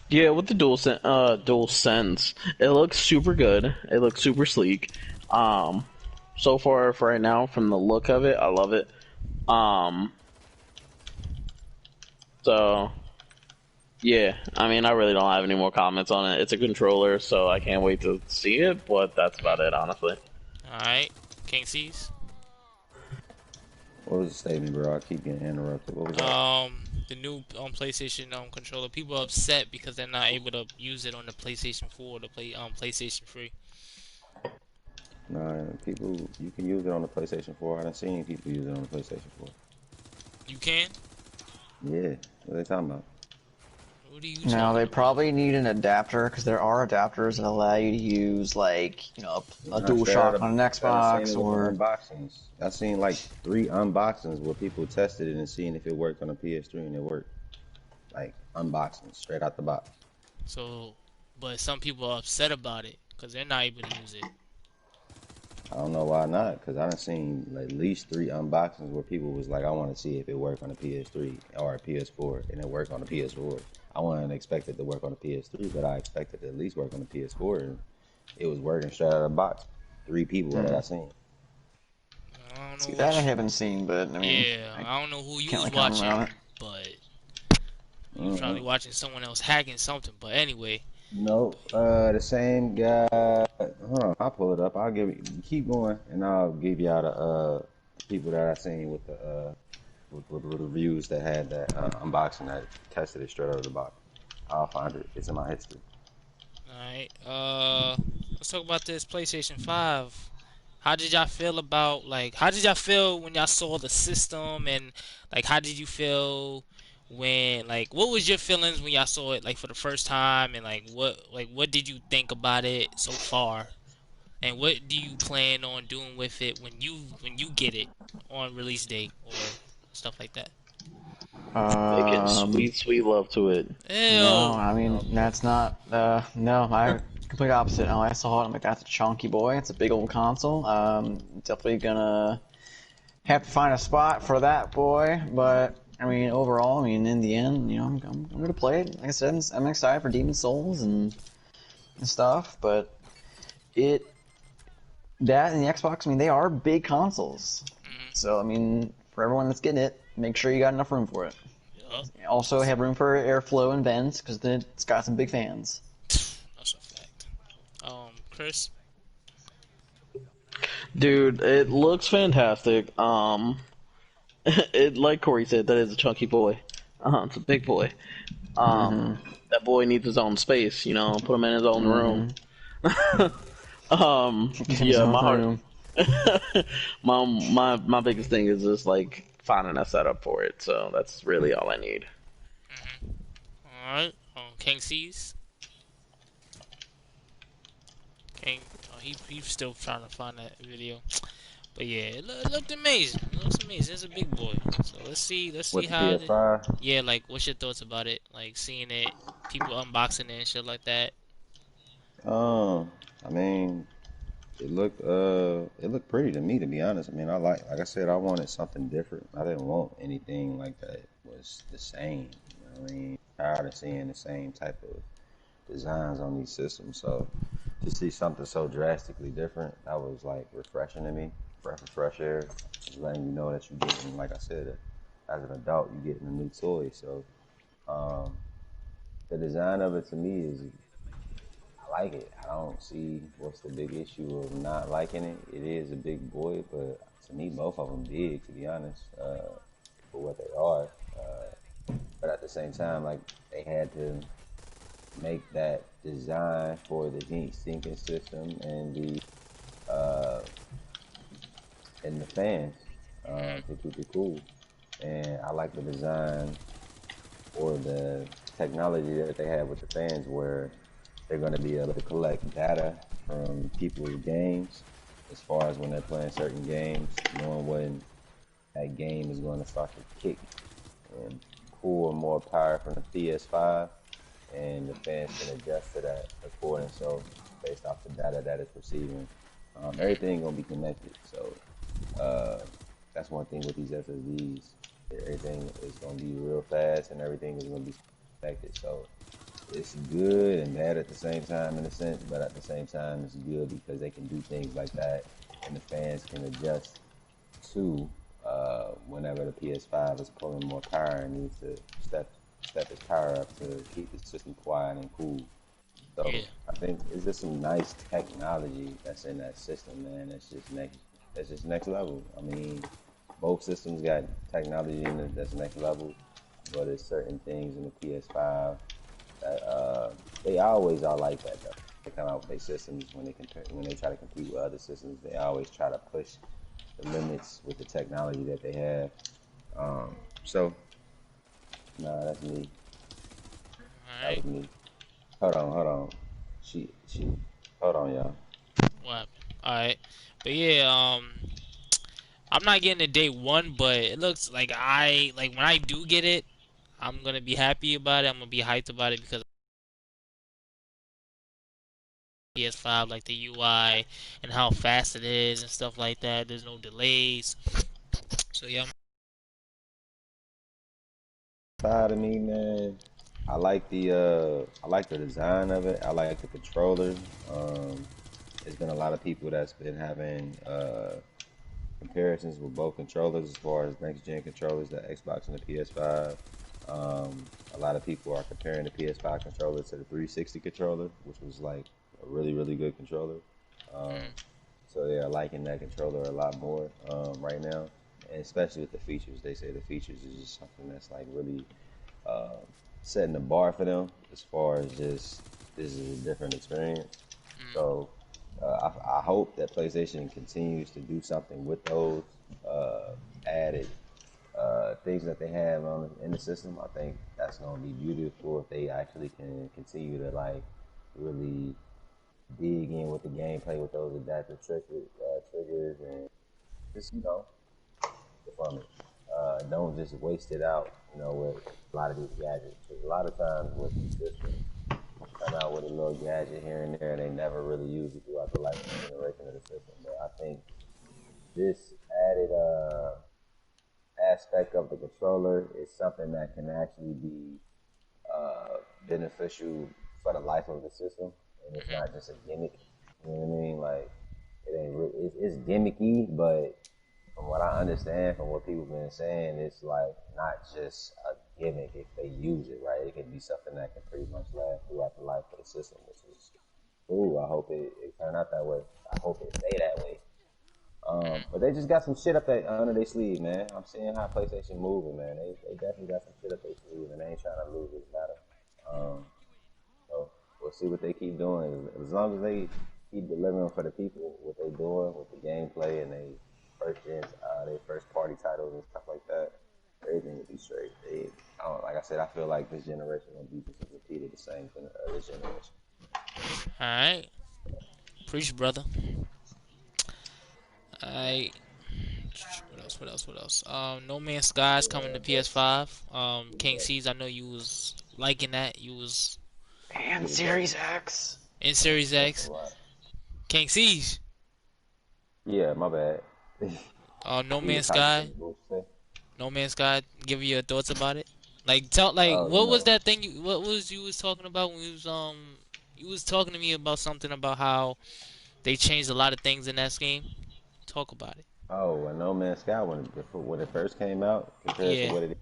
Yeah, with the DualSense, it looks super good. It looks super sleek. So far, for right now, from the look of it, I love it. So... yeah, I mean, I really don't have any more comments on it. It's a controller, so I can't wait to see it, but that's about it, honestly. Alright, King C's? What was the statement, bro? I keep getting interrupted. What was that? The new PlayStation controller. People are upset because they're not able to use it on the PlayStation 4 or the PlayStation 3. Nah, you can use it on the PlayStation 4. I done seen people use it on the PlayStation 4. You can? Yeah, what are they talking about? Now, they probably need an adapter, because there are adapters that allow you to use, like, a DualShock on an Xbox or... unboxings. I've seen, like, 3 unboxings where people tested it and seeing if it worked on a PS3, and it worked. Like, unboxings, straight out the box. So, but some people are upset about it, because they're not able to use it. I don't know why not, because I done seen like, at least 3 unboxings where people was like, I want to see if it worked on a PS3 or a PS4, and it worked on a PS4. I wasn't expect it to work on the PS3, but I expected it to at least work on the PS4. And it was working straight out of the box. 3 people that I seen. I don't See, know that I which. haven't seen, but I mean, Yeah, I I don't know who you can't was really comment watching, on it. but you was probably watching someone else hacking something. But anyway, No, the same guy. Hold on, I'll pull it up. I'll give it. Keep going, and I'll give y'all the people that I seen with the with reviews that had that unboxing that tested it straight out of the box. I'll find it. It's in my history. alright. Let's talk about this PlayStation 5. How did y'all feel about how did y'all feel when y'all saw the system, and how did you feel when what was your feelings when y'all saw it for the first time, and what did you think about it so far, and what do you plan on doing with it when you get it on release date or stuff like that? Making Um, sweet, sweet love to it. no, Ew. I mean that's not. No, I complete opposite. Oh, I saw it. I'm like, that's a chunky boy. It's a big old console. Definitely gonna have to find a spot for that boy. But I mean, overall, I mean, in the end, I'm gonna play it. Like I said, I'm excited for Demon Souls and stuff. But it that and the Xbox, I mean, they are big consoles. Mhm. So I mean, for everyone that's getting it, make sure you got enough room for it. Yup. Also have room for airflow and vents because it's got some big fans. That's a fact. Chris. Dude, it looks fantastic. It like Corey said, that is a chunky boy. It's a big boy. Mm-hmm. That boy needs his own space. Put him in his own room. Mm-hmm. Get him his Yeah, own my heart. room. my biggest thing is just finding a setup for it. So that's really all I need. Alright. King C's. King. Oh, he's still trying to find that video. But yeah, it looked amazing. It looks amazing. It's a big boy. So let's see With the how. PS5, Yeah, what's your thoughts about it? Seeing it, people unboxing it and shit like that. I mean, it looked pretty to me, to be honest. I mean, like I said, I wanted something different. I didn't want anything like that was the same. You know what I mean? Tired of seeing the same type of designs on these systems. So to see something so drastically different, that was like refreshing to me. Breath of fresh air, just letting you know that you're getting, like I said, as an adult, you're getting a new toy. So um, the design of it to me is, I like it. I don't see what's the big issue of not liking it. It is a big boy, but to me, both of them big, to be honest, for what they are. But at the same time, like, they had to make that design for the heat sinking system uh, and the fans to keep it cool. And I like the design or the technology that they have with the fans, where they're going to be able to collect data from people's games as far as when they're playing certain games, knowing when that game is going to start to kick and pull more power from the PS5, and the fans can adjust to that according. So based off the data that it's receiving, everything gonna be connected. So that's one thing with these SSDs. Everything is gonna be real fast, and everything is gonna be connected. So it's good and bad at the same time in a sense, but at the same time it's good because they can do things like that, and the fans can adjust to whenever the PS5 is pulling more power and needs to step its power up to keep the system quiet and cool. So Yeah. I think it's just some nice technology that's in that system, man. That's just next level. I mean, both systems got technology in it that's next level, but it's certain things in the PS5 that they always are like that though. They come out with their systems when they try to compete with other systems. They always try to push the limits with the technology that they have. So, nah, that's me. All That right. was me. Hold on. She, hold on, y'all. What happened? All right. But yeah, I'm not getting it day one, but it looks like when I do get it, I'm gonna be happy about it. I'm gonna be hyped about it because PS5, the UI and how fast it is and stuff like that. There's no delays. So yeah, Tired of me, man. I like the design of it. I like the controller. There's been a lot of people that's been having comparisons with both controllers as far as next gen controllers, the Xbox and the PS5. A lot of people are comparing the PS5 controller to the 360 controller, which was like a really good controller. Um, so they're liking that controller a lot more right now, and especially with the features. They say the features is just something that's like really uh, setting the bar for them as far as just this is a different experience. So I hope that PlayStation continues to do something with those added things that they have in the system. I think that's going to be beautiful if they actually can continue to like really dig in with the gameplay with those adaptive triggers and just from it. Don't just waste it out, with a lot of these gadgets. Because a lot of times with these systems, come out with a little gadget here and there, and they never really use it throughout the life of the generation of the system. But I think this added aspect of the controller is something that can actually be beneficial for the life of the system, and it's not just a gimmick. You know what I mean? Like it ain't. It's gimmicky, but from what I understand, from what people been saying, it's like not just a gimmick. If they use it right, it can be something that can pretty much last throughout the life of the system, which is cool. I hope it turn out that way. I hope it stay that way. But they just got some shit up under their sleeve, man. I'm seeing how PlayStation moving, man. They definitely got some shit up their sleeve, and they ain't trying to lose this battle. So we'll see what they keep doing. As long as they keep delivering for the people, what they doing with the gameplay and they first party titles and stuff like that, everything will be straight. Like I said, I feel like this generation will be just repeated the same thing this generation. All right, preach, brother. All right. What else? No Man's Sky's coming to PS5. King C's, I know you was liking that. You was And Series X. in Series X. King C's. Yeah, my bad. No Man's Sky. No Man's Sky. Give you your thoughts about it. Like Oh, what was that thing? What was you was talking about when you was talking to me about something about how they changed a lot of things in that game. Talk about it. Oh, No Man's Sky when it first came out compared to Yeah. what it is,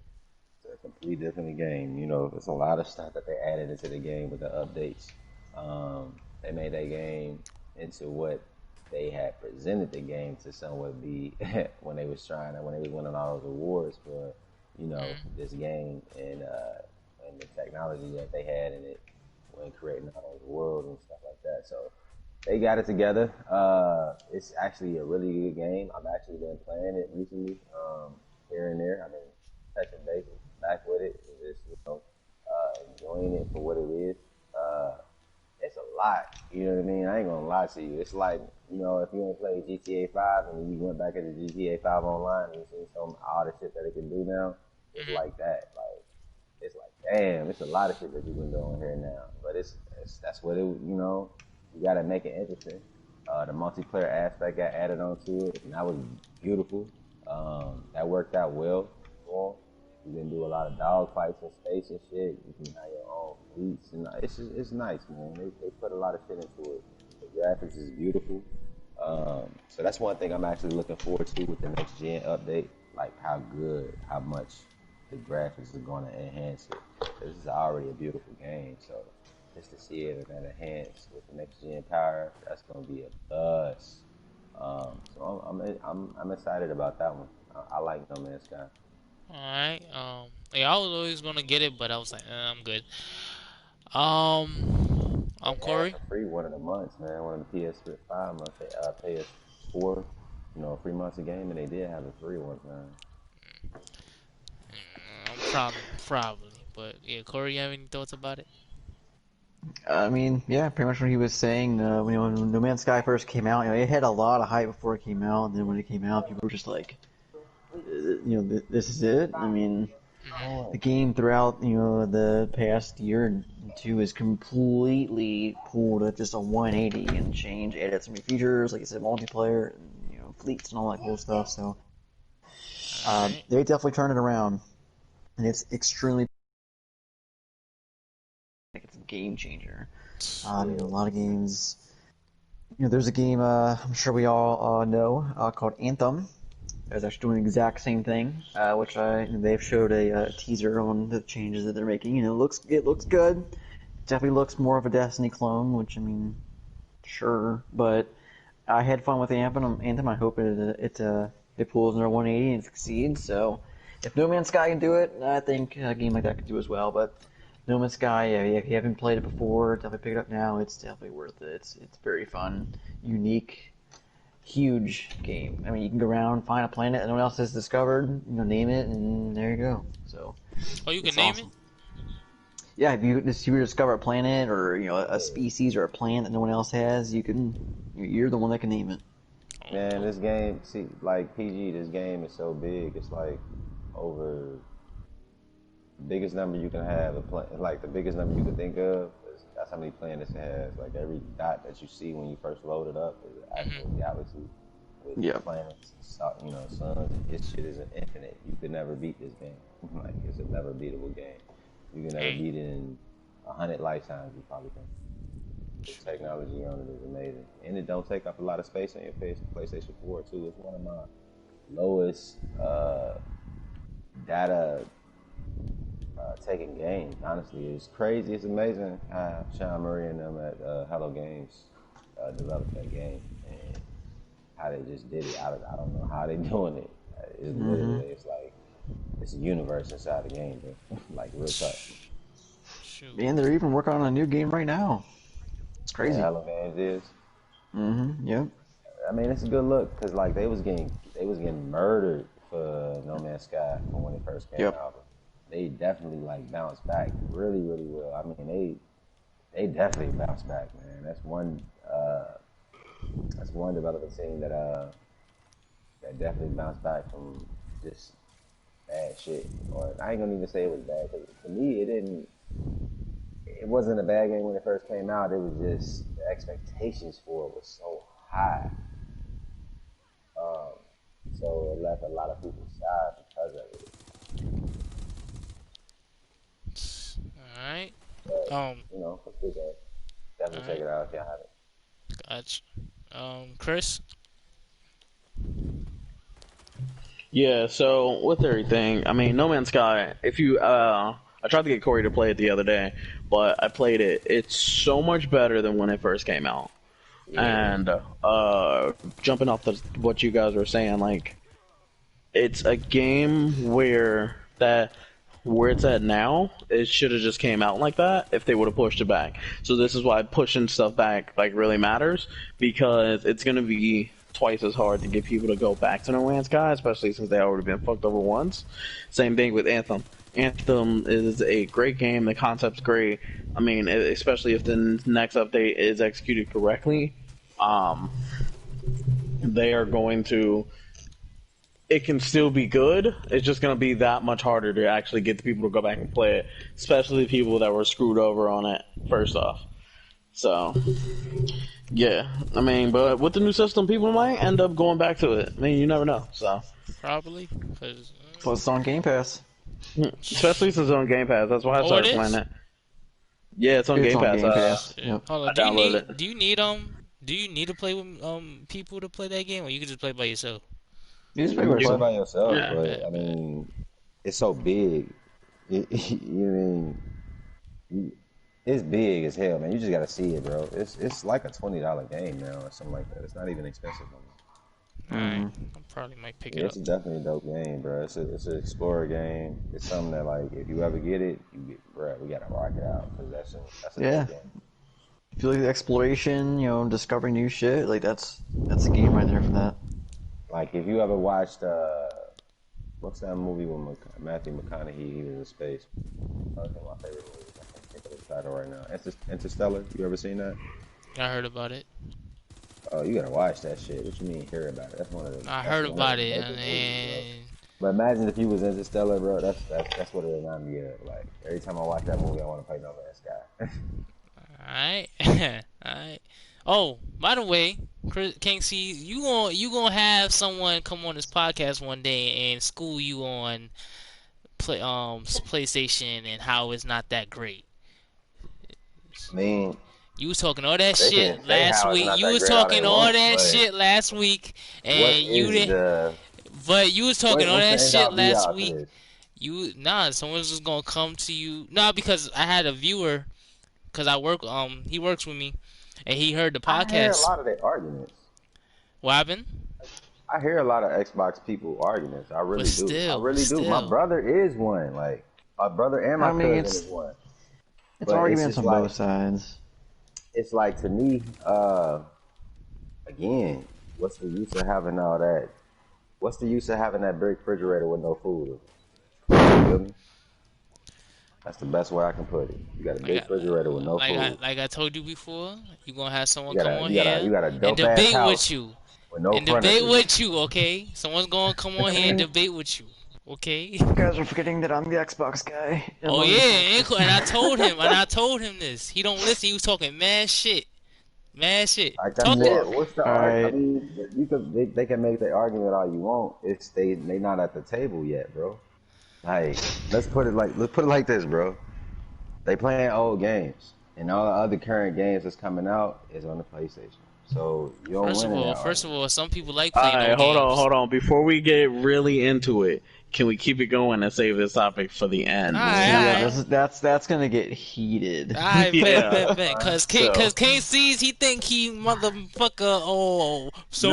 it's a completely different game. There's a lot of stuff that they added into the game with the updates. They made that game into what they had presented the game to somewhat be when they was winning all those awards for this game and the technology that they had in it when creating all those worlds and stuff like that. So they got it together. It's actually a really good game. I've actually been playing it recently, here and there. I've been touching base back with it, and just enjoying it for what it is. It's a lot. You know what I mean? I ain't gonna lie to you. It's like if you ain't played GTA 5 and you went back into GTA 5 online and you see all the shit that it can do now, it's like that. Like it's like damn, it's a lot of shit that you can do on here now. But that's what you gotta make it interesting. The multiplayer aspect got added onto it, and that was beautiful. That worked out well. You can do a lot of dog fights in space and shit. You can have your own fleets, and it's nice, man. They put a lot of shit into it. The graphics is beautiful. So that's one thing I'm actually looking forward to with the next gen update. Like how much the graphics are going to enhance it. This is already a beautiful game, so just to see it enhanced with the next gen power, that's going to be a buzz. So I'm excited about that one. I like No Man's Sky. Alright. Yeah, I was always gonna get it, but I was like, I'm good. I'm They had Corey. for free one of the months, man. One of the PS5 months. They pay us 3 months a game, and they did have a free one time. Probably, but yeah, Corey, you have any thoughts about it? I mean, yeah, pretty much what he was saying. When No Man's Sky first came out, it had a lot of hype before it came out, and then when it came out, people were just like, this is it. I mean, the game throughout the past year and two has completely pulled just a 180 and changed, added some new features, like I said, multiplayer, and fleets and all that cool stuff. So Alright. they definitely turned it around, and it's extremely game changer. A lot of games. There's a game I'm sure we all know called Anthem. It's actually doing the exact same thing, which they've showed a teaser on the changes that they're making. It looks good. Definitely looks more of a Destiny clone, which sure, but I had fun with Anthem. I hope it pulls another 180 and succeeds. So if No Man's Sky can do it, I think a game like that could do as well. But No Man's Sky, if you haven't played it before, definitely pick it up now. It's definitely worth it. It's very fun, unique, huge game. You can go around, find a planet that no one else has discovered, name it, and there you go. So. Oh, you can name awesome. it? Yeah, if you discover a planet or a species or a plant that no one else has, you're the one that can name it. Man, this game, see, like PG, this game is so big. It's like over the biggest number you can have, like the biggest number you can think of. That's how many planets it has. Like every dot that you see when you first load it up is an actual galaxy with planets, suns. This shit is infinite. You could never beat this game. Like it's a never beatable game. You can never beat it in 100 lifetimes. You probably can. The technology on it is amazing, and it don't take up a lot of space on your PlayStation 4 too. It's one of my lowest data taking games. Honestly, it's crazy. It's amazing how Sean Murray and them at Hello Games developed that game and how they just did it. I don't know how they doing it. It's literally it's a universe inside the game, bro. Like real tough. And they're even working on a new game right now. It's crazy. Yeah, Hello Games is. Yep. It's a good look because like they was getting murdered for No Man's Sky when it first came out. They definitely bounced back really, really well. They definitely bounced back, man. That's one development team that definitely bounced back from just bad shit. Or I ain't gonna even say it was bad because to me it wasn't a bad game when it first came out. It was just the expectations for it was so high. So it left a lot of people shy because of it. Alright. For free game. Definitely check it out if y'all have it. Gotcha. Chris? Yeah, so with everything, No Man's Sky, if you, I tried to get Corey to play it the other day, but I played it. It's so much better than when it first came out. Yeah. And, jumping off what you guys were saying, it's a game where it's at now, it should have just came out like that if they would have pushed it back. So this is why pushing stuff back really matters, because it's going to be twice as hard to get people to go back to No Man's Sky, especially since they already been fucked over once. Same thing with Anthem. Anthem is a great game. The concept's great. Especially if the next update is executed correctly, they are going to. It can still be good. It's just going to be that much harder to actually get the people to go back and play it, especially people that were screwed over on it first off. So, yeah. But with the new system, people might end up going back to it. You never know. So probably because it's on Game Pass. Especially since it's on Game Pass. That's why I started playing it. Yeah, it's on Game Pass. Yep. Hold on. Do you need to play with people to play that game, or you can just play by yourself? You just play by yourself, but it's so big. It's big as hell, man. You just gotta see it, bro. It's like a $20 game now or something like that. It's not even expensive anymore. I probably might pick it up. It's definitely a dope game, bro. It's an explorer game. It's something that if you ever get it, bro, we gotta rock it out because that's a dope game. If you like the exploration, discovering new shit, that's a game right there for that. If you ever watched, what's that movie with Matthew McConaughey? He was in space. That's one of my favorite movies. I can't think of the title right now. Interstellar. You ever seen that? I heard about it. Oh, you gotta watch that shit. What you mean hear about it? That's one of the. I heard about it, and. But imagine if you was Interstellar, bro. That's what it reminded me of. Every time I watch that movie, I want to play No Man's Sky. Alright. Oh, by the way, King C, you gonna have someone come on this podcast one day and school you on PlayStation and how it's not that great. I mean, You was talking all that they shit can say last how it's week. not You that was great all they talking all want, that but shit last week, what and you is did. the But you was talking all what's the that end shit all be last all to week. this? Someone's just gonna come to you. Nah, because I had a viewer, cause I work. He works with me, and he heard the I hear a podcast. lot of their arguments. What happened? I hear a lot of Xbox people arguments. I But really do. I still, really do. My still. brother is one. Like my brother and my I mean, cousin is one. it's But it's arguments just on like both sides. it's like to me. Again, what's the use of having all that? What's the use of having that big refrigerator with no food? You feel me? That's the best way I can put it. You got a big refrigerator with no food. Like I told you before, you gonna have someone You got come a on you got a here you got a and dope ass debate with house you. with no And debate furniture. with you, okay? Someone's gonna come on here and debate with you, okay? You guys are forgetting that I'm the Xbox guy. Oh yeah, and I told him this. He don't listen. He was talking mad shit, mad shit. Like I Talk to said, what's the argument? I Alright. mean, they can make their argument all you want. It's they not at the table yet, bro. Like let's put it like this, bro. They playing old games, and all the other current games that's coming out is on the PlayStation. So you don't win in that First of argument. all, some people like All playing right, old games. hold on. Before we get really into it, can we keep it going and save this topic for the end? Yeah, Alright. that's gonna get heated. Alright, Yeah. bet. Cause So, Kane sees he think he motherfucker. Oh, No,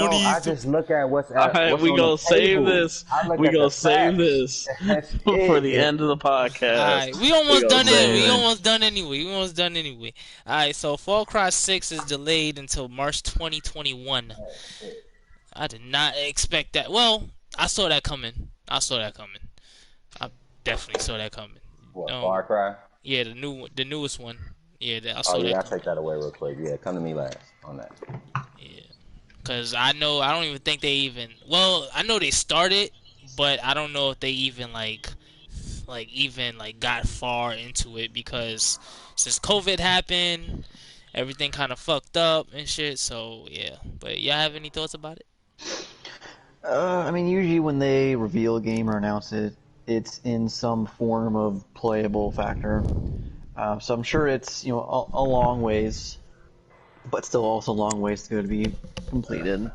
I Sony's. just look at all right, what's we on the gonna save table. this. I look We at the gonna save facts. this That's for the it. end of the podcast. Alright, we We almost gonna done it. save We it. almost done anyway. Alright, so Far Cry 6 is delayed until March 2021. I did not expect that. Well, I saw that coming. I definitely saw that coming. What, Far Cry? Yeah, the newest one. Yeah, I Oh saw yeah, that I'll coming. take that away real quick. Yeah, come to me last on that. Yeah, cause I don't even think they even. Well, I know they started, but I don't know if they even got far into it because since COVID happened, everything kind of fucked up and shit. So yeah, but y'all have any thoughts about it? I mean, usually when they reveal a game or announce it, it's in some form of playable factor. So I'm sure it's a long ways, but still also a long ways to go to be completed.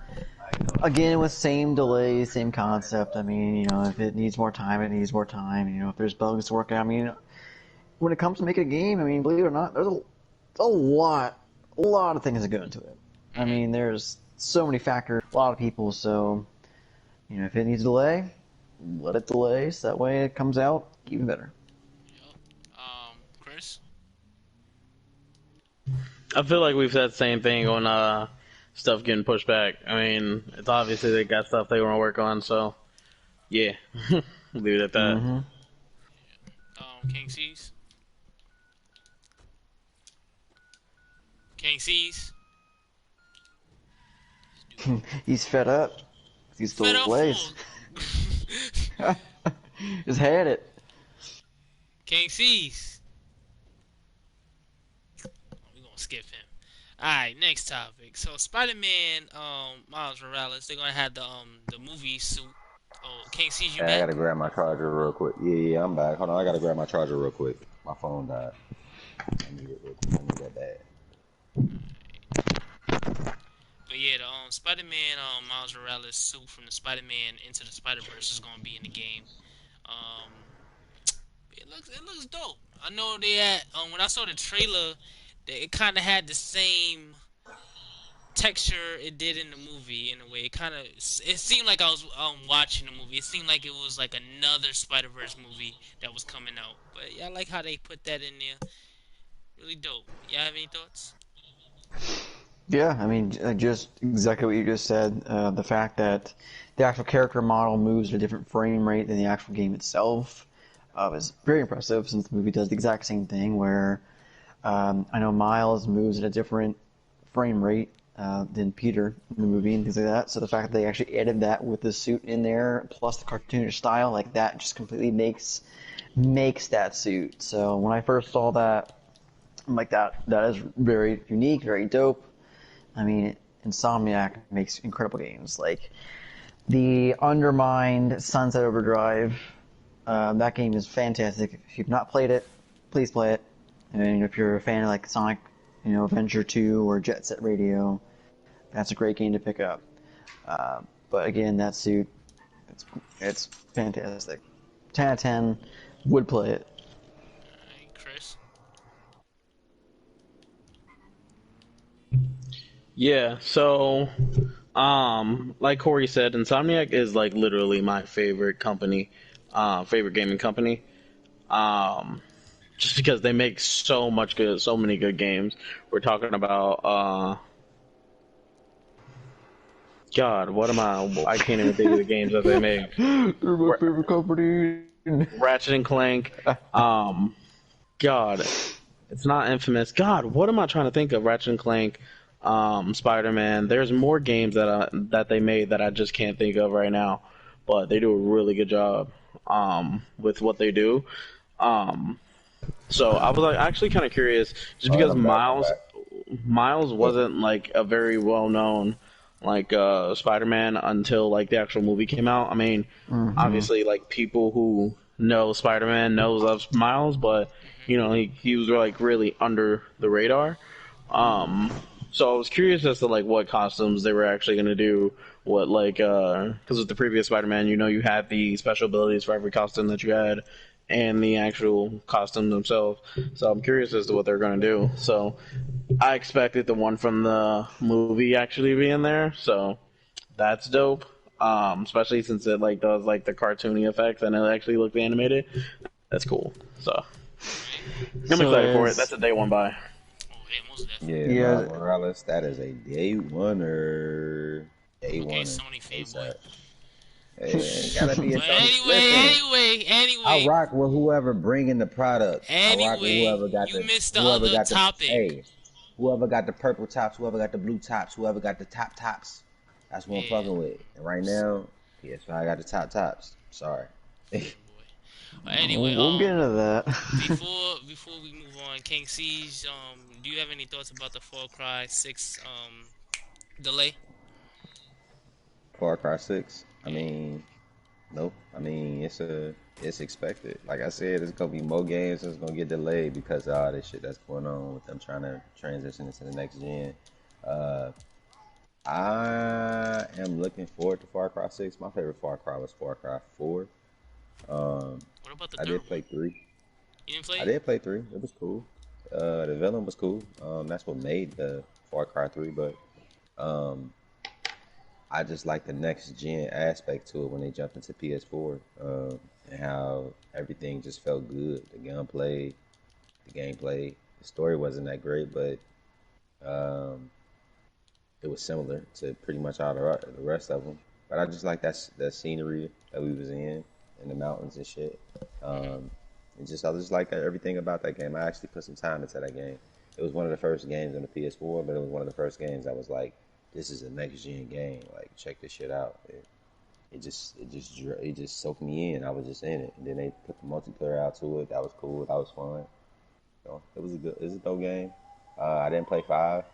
Again, with same delays, same concept. I mean, if it needs more time, it needs more time. If there's bugs to work out. I mean, when it comes to making a game, I mean, believe it or not, there's a lot of things that go into it. I mean, there's so many factors, a lot of people. So, if it needs a delay, let it delay. So that way it comes out even better. Chris. I feel like we've said the same thing on stuff getting pushed back. I mean, it's obviously they got stuff they want to work on, so yeah, leave it at that. Mm-hmm. King C's. King C's. He's fed up. He's still Fed up delays. fool. Just had it. King C's. We're gonna skip him. Alright, next topic. So Spider-Man, Miles Morales, they're gonna have the movie suit. Oh, King C's, you Hey, I back? gotta grab my charger real quick. Yeah, I'm back. Hold on, I gotta grab my charger real quick. My phone died. I need it real quick. I need that bad. But yeah, the Spider-Man Miles Morales suit from the Spider-Man Into the Spider-Verse is gonna be in the game. It looks dope. I know they had when I saw the trailer, it kind of had the same texture it did in the movie in a way. It seemed like I was watching the movie. It seemed like it was like another Spider-Verse movie that was coming out. But yeah, I like how they put that in there. Really dope. Y'all have any thoughts? Yeah, I mean, just exactly what you just said. The fact that the actual character model moves at a different frame rate than the actual game itself is very impressive, since the movie does the exact same thing, where I know Miles moves at a different frame rate than Peter in the movie and things like that. So the fact that they actually added that with the suit in there, plus the cartoonish style, like that just completely makes that suit. So when I first saw that, I'm like, that is very unique, very dope. I mean, Insomniac makes incredible games. Like the Undermined Sunset Overdrive, that game is fantastic. If you've not played it, please play it. And if you're a fan of like Sonic, Adventure 2 or Jet Set Radio, that's a great game to pick up. But again, that suit, it's fantastic. 10 out of 10, would play it. Alright, Chris. Yeah, so like Corey said, Insomniac is like literally my favorite company, favorite gaming company. Just because they make so many good games. We're talking about God, what am I can't even think of the games that they make. They're my favorite company. Ratchet and Clank. God, it's not Infamous. God, what am I trying to think of? Ratchet and Clank, Spider-Man. There's more games that they made that I just can't think of right now, but they do a really good job with what they do. So I was like actually kind of curious, just because Miles wasn't like a very well known like Spider-Man until like the actual movie came out. I mean, obviously like people who know Spider-Man knows of Miles, but he was like really under the radar. So I was curious as to like what costumes they were actually gonna do. What like because with the previous Spider-Man, you had the special abilities for every costume that you had, and the actual costume themselves. So I'm curious as to what they're going to do. So I expected the one from the movie actually being there. So that's dope. Especially since it like does like the cartoony effects and it actually looked animated. That's cool. So I'm excited for it. That's a day one buy. Oh, yeah, most definitely. Yeah, Miles Morales, that is a day oneer. Day Okay, oneer. Sony fanboy. Hey, gotta be a But anyway. I rock with whoever bringing the product. I rock with whoever got you missed the other topic. Hey, whoever got the purple tops, whoever got the blue tops, whoever got the top tops. That's what I'm fucking with. And right now, PS5 got the top tops. Sorry. Well, anyway, we'll get into that. before we move on, King Siege, do you have any thoughts about the Far Cry 6 delay? Far Cry 6. I mean, nope. I mean, it's expected. Like I said, there's gonna be more games that's gonna get delayed because of all this shit that's going on with them trying to transition into the next gen. I am looking forward to Far Cry 6. My favorite Far Cry was Far Cry 4. What about the I third did play 3. You didn't play? I did play 3. It was cool. The villain was cool. That's what made the Far Cry 3, but I just like the next gen aspect to it when they jumped into PS4, and how everything just felt good. The gunplay, the gameplay, the story wasn't that great, but it was similar to pretty much all the rest of them. But I just like that scenery that we was in the mountains and shit. I just like everything about that game. I actually put some time into that game. It was one of the first games on the PS4, but it was one of the first games that was like, this is a next gen game. Like, check this shit out. It just soaked me in. I was just in it. And then they put the multiplayer out to it. That was cool. That was fun. So it was a dope game. I didn't play 5,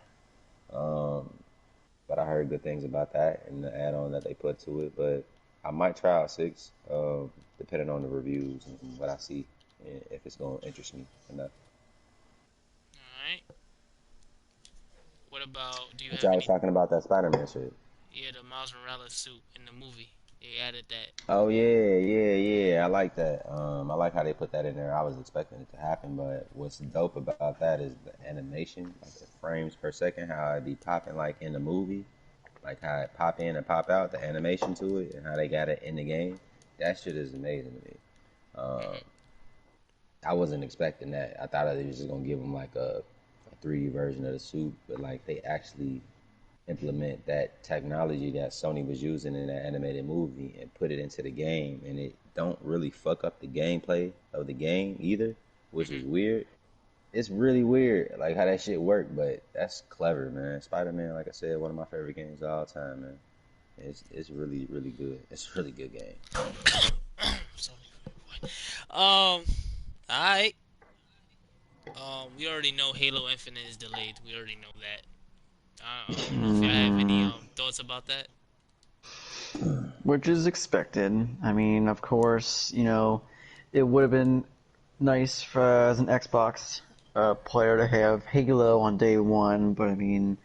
but I heard good things about that and the add-on that they put to it. But I might try out 6, depending on the reviews and what I see, and if it's gonna interest me enough. Alright. What about, do you But have y'all any... was talking about that Spider-Man shit. Yeah, the Miles Morales suit in the movie. They added that. Oh yeah. I like that. I like how they put that in there. I was expecting it to happen, but what's dope about that is the animation, like the frames per second, how it be popping like in the movie, like how it pop in and pop out, the animation to it, and how they got it in the game. That shit is amazing to me. I wasn't expecting that. I thought they was just gonna give them like a 3D version of the suit, but like they actually implement that technology that Sony was using in that animated movie and put it into the game, and it don't really fuck up the gameplay of the game either, which is weird. It's really weird, like how that shit worked, but that's clever, man. Spider-Man, like I said, one of my favorite games of all time, man. It's really, really good. It's a really good game. Alright. We already know Halo Infinite is delayed. We already know that. I don't know if y'all have any thoughts about that. Which is expected. I mean, of course, it would have been nice for as an Xbox player to have Halo on day one, but I mean,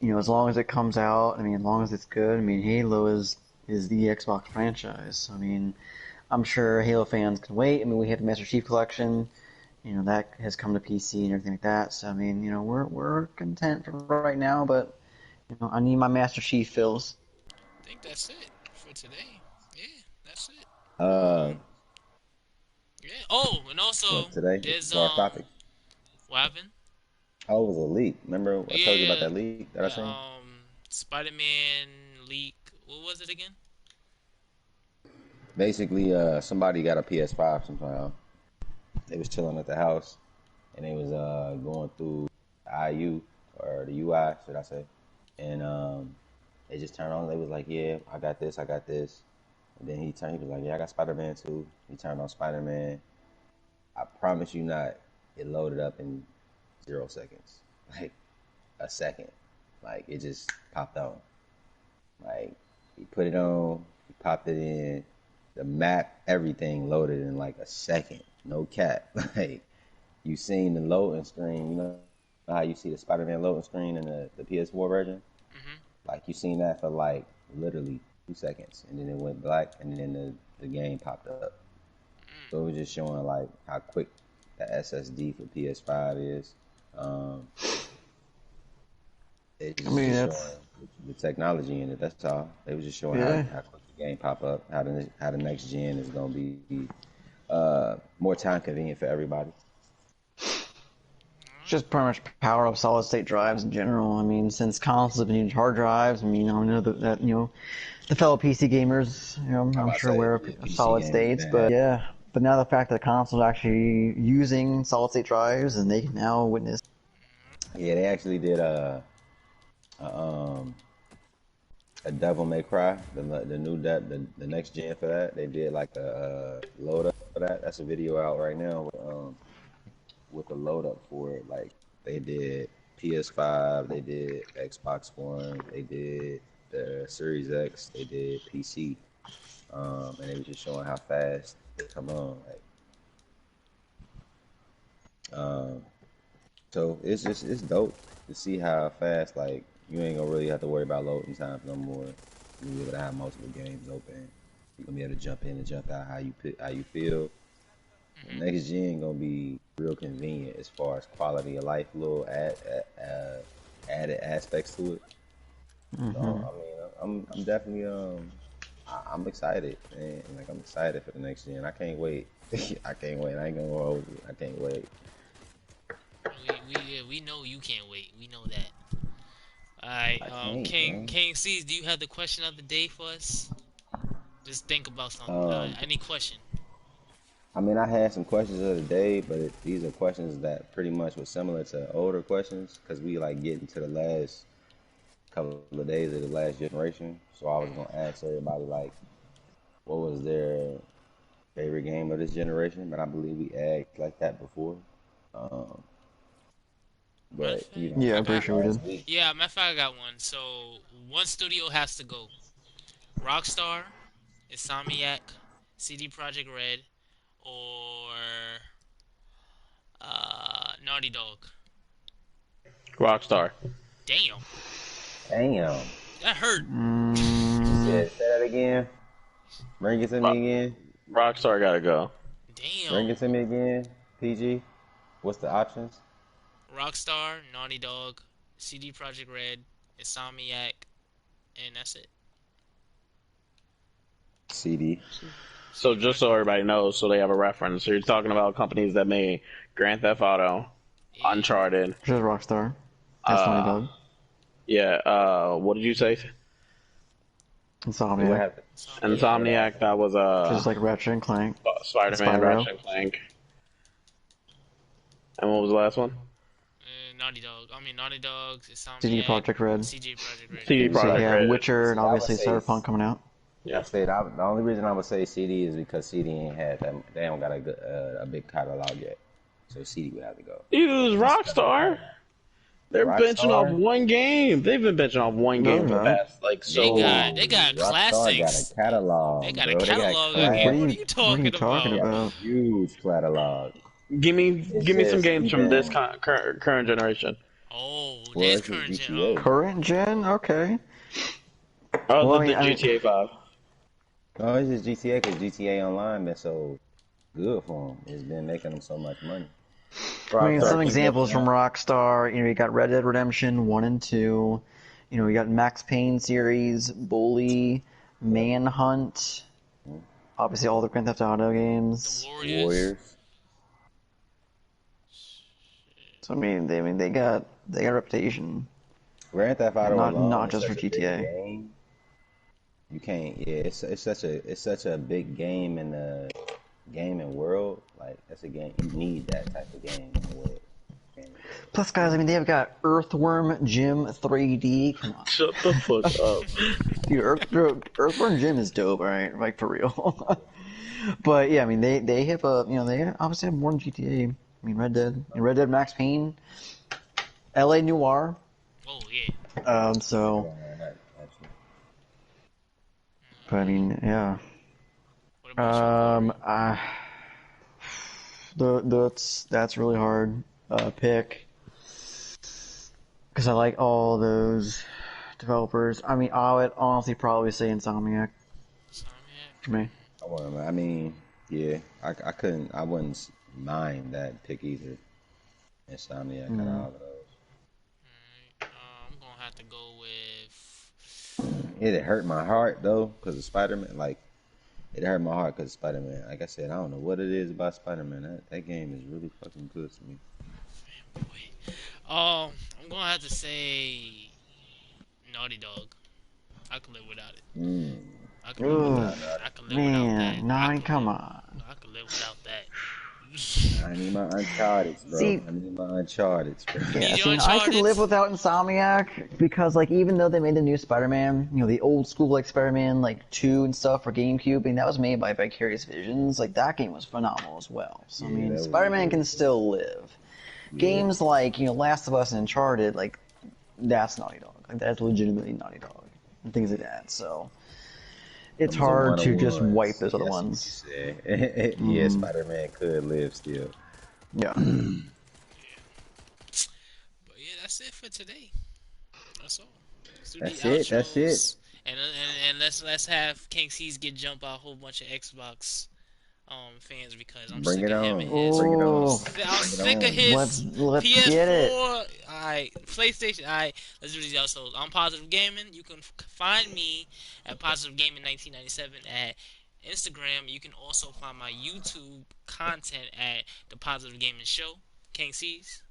as long as it comes out, I mean, as long as it's good, I mean, Halo is the Xbox franchise. I mean, I'm sure Halo fans can wait. I mean, we have the Master Chief Collection, that has come to PC and everything like that. So I mean, we're content for right now, but I need my Master Chief fills. I think that's it for today. Yeah, that's it. Yeah. Oh, and also today, there's our topic. what happened? Oh, it was a leak. Remember I told you about that leak that I seen? Spider-Man leak. What was it again? Basically, somebody got a PS5 somehow. They was chilling at the house, and they was going through the IU or the UI, should I say? And they just turned on. They was like, "Yeah, I got this, I got this." And then he was like, "Yeah, I got Spider-Man too." He turned on Spider-Man. I promise you not, it loaded up in 0 seconds, like a second. Like it just popped on. Like he put it on, he popped it in. The map, everything loaded in like a second. No cap. Like you seen the loading screen, you know how you see the Spider-Man loading screen in the PS4 version? Mm-hmm. Like you seen that for like literally 2 seconds, and then it went black, and then the game popped up. So it was just showing like how quick the SSD for PS5 is. It just showing the technology in it. That's all. They was just showing how quick the game pop up, how the next gen is gonna be more time convenient for everybody. Just pretty much power up solid state drives in general. I mean, since consoles have been using hard drives, I mean, I know that the fellow PC gamers, I'm sure aware of solid states, but yeah. But now the fact that consoles are actually using solid state drives, and they can now witness. Yeah, they actually did a Devil May Cry, the next gen for that. They did like a load up for that. That's a video out right now with a load up for it. Like they did PS5, they did Xbox One, they did the Series X, they did PC, and they were just showing how fast they come on. Like, so it's dope to see how fast like you ain't gonna really have to worry about loading times no more. You'll be able to have multiple games open. You're gonna be able to jump in and jump out how you feel. The next gen gonna be real convenient as far as quality of life, little added aspects to it. So, I mean, I'm definitely I'm excited, man. Like I'm excited for the next gen. I can't wait. I can't wait. I ain't gonna hold you. I can't wait. We know you can't wait. We know that. Alright, King C's, do you have the question of the day for us? Just think about something. Any question? I mean, I had some questions of the day, but these are questions that pretty much were similar to older questions because we like getting to the last couple of days of the last generation. So I was gonna ask everybody like, what was their favorite game of this generation? But I believe we asked like that before. But yeah, I'm pretty sure we did. Yeah, matter of fact, I got one. So one studio has to go: Rockstar, Insomniac, CD Projekt Red, or Naughty Dog. Rockstar. Damn. That hurt. Yeah, say that again. Bring it to me again. Rockstar gotta go. Damn. Bring it to me again. PG. What's the options? Rockstar, Naughty Dog, CD Projekt Red, Insomniac, and that's it. CD. So just so everybody knows, so they have a reference. So you're talking about companies that made Grand Theft Auto, Uncharted. Just Rockstar. That's Naughty Dog. Yeah. What did you say? Insomniac. Insomniac. That was just like Ratchet and Clank. Spider-Man, Ratchet and Clank. And what was the last one? Naughty Dog. Naughty Dog, Insomniac. CD Projekt Red. CD Projekt Red. CD Projekt Red. Witcher, and obviously Cyberpunk coming out. Yeah, the only reason I would say CD is because CD ain't had that. They don't got a big catalog yet, so CD would have to go. It was Rockstar. They're benching off one game. They've been benching off one game for the past so. They got classics. They got a catalog. They got a catalog. What are you talking about? Huge catalog. Give me some just games from this even current generation. Oh, well, that's it's just current gen. GTA. Current gen, okay. Other Well, I mean, than GTA 5. No, it's just GTA because GTA Online been so good for them. It's been making them so much money. I mean, Rockstar some keep examples making from that. Rockstar. You got Red Dead Redemption 1 and 2. You got Max Payne series, Bully, Manhunt. Obviously, all the Grand Theft Auto The games. Warriors. Warriors. So they got a reputation, Grand Theft Auto not alone is just for such a big GTA. game. You can't. Yeah, it's such a big game in the gaming world. Like that's a game you need that type of game in the world. Plus, guys, they have got Earthworm Jim 3D. Come on, Shut the fuck up. dude, Earthworm Jim is dope, right? Like for real. But yeah, they have they obviously have more than GTA. Red Dead Max Payne, L.A. Noire. Oh yeah. So, Actually. but yeah. What about you, Corey? That's really hard pick because I like all those developers. I would honestly probably say Insomniac for me. I mean, yeah, I couldn't. I wouldn't mind that pick either. Insomniac out of all of those. I'm gonna have to go with. It hurt my heart though, because of Spider-Man. Like, it hurt my heart because of Spider-Man. Like I said, I don't know what it is about Spider-Man. That game is really fucking good to me. I'm gonna have to say Naughty Dog. I can live without it. I can live Ooh, without. I can live without that. man, nine, come on. I can live without that. I need my Uncharted, bro. See- I need my Uncharted, bro. Yeah, your I can live Uncharted? without Insomniac because, like, even though they made the new Spider-Man, the old school, like, Spider-Man, like, 2 and stuff for GameCube, and that was made by Vicarious Visions, like, that game was phenomenal as well. So, Yeah, that was Spider-Man really can good. still live. Yeah. Games like, Last of Us and Uncharted, like, that's Naughty Dog. Like, that's legitimately Naughty Dog. And things like that, so... It's Those are hard to one-on-ones. just wipe those other That's what ones. you said. Yeah, Spider-Man could live still. Yeah. But yeah, that's it for today. That's all. Let's do That's the it, that's outros. And let's have King C's get jumped by a whole bunch of Xbox fans because I'm Bring sick it of him on. and his. Bring it on. Oh, I'm sick of on. his let's PS4. get it. Alright, PlayStation. Alright, let's do these also. I'm Positive Gaming. You can find me at Positive Gaming 1997 at Instagram. You can also find my YouTube content at The Positive Gaming Show. King C's.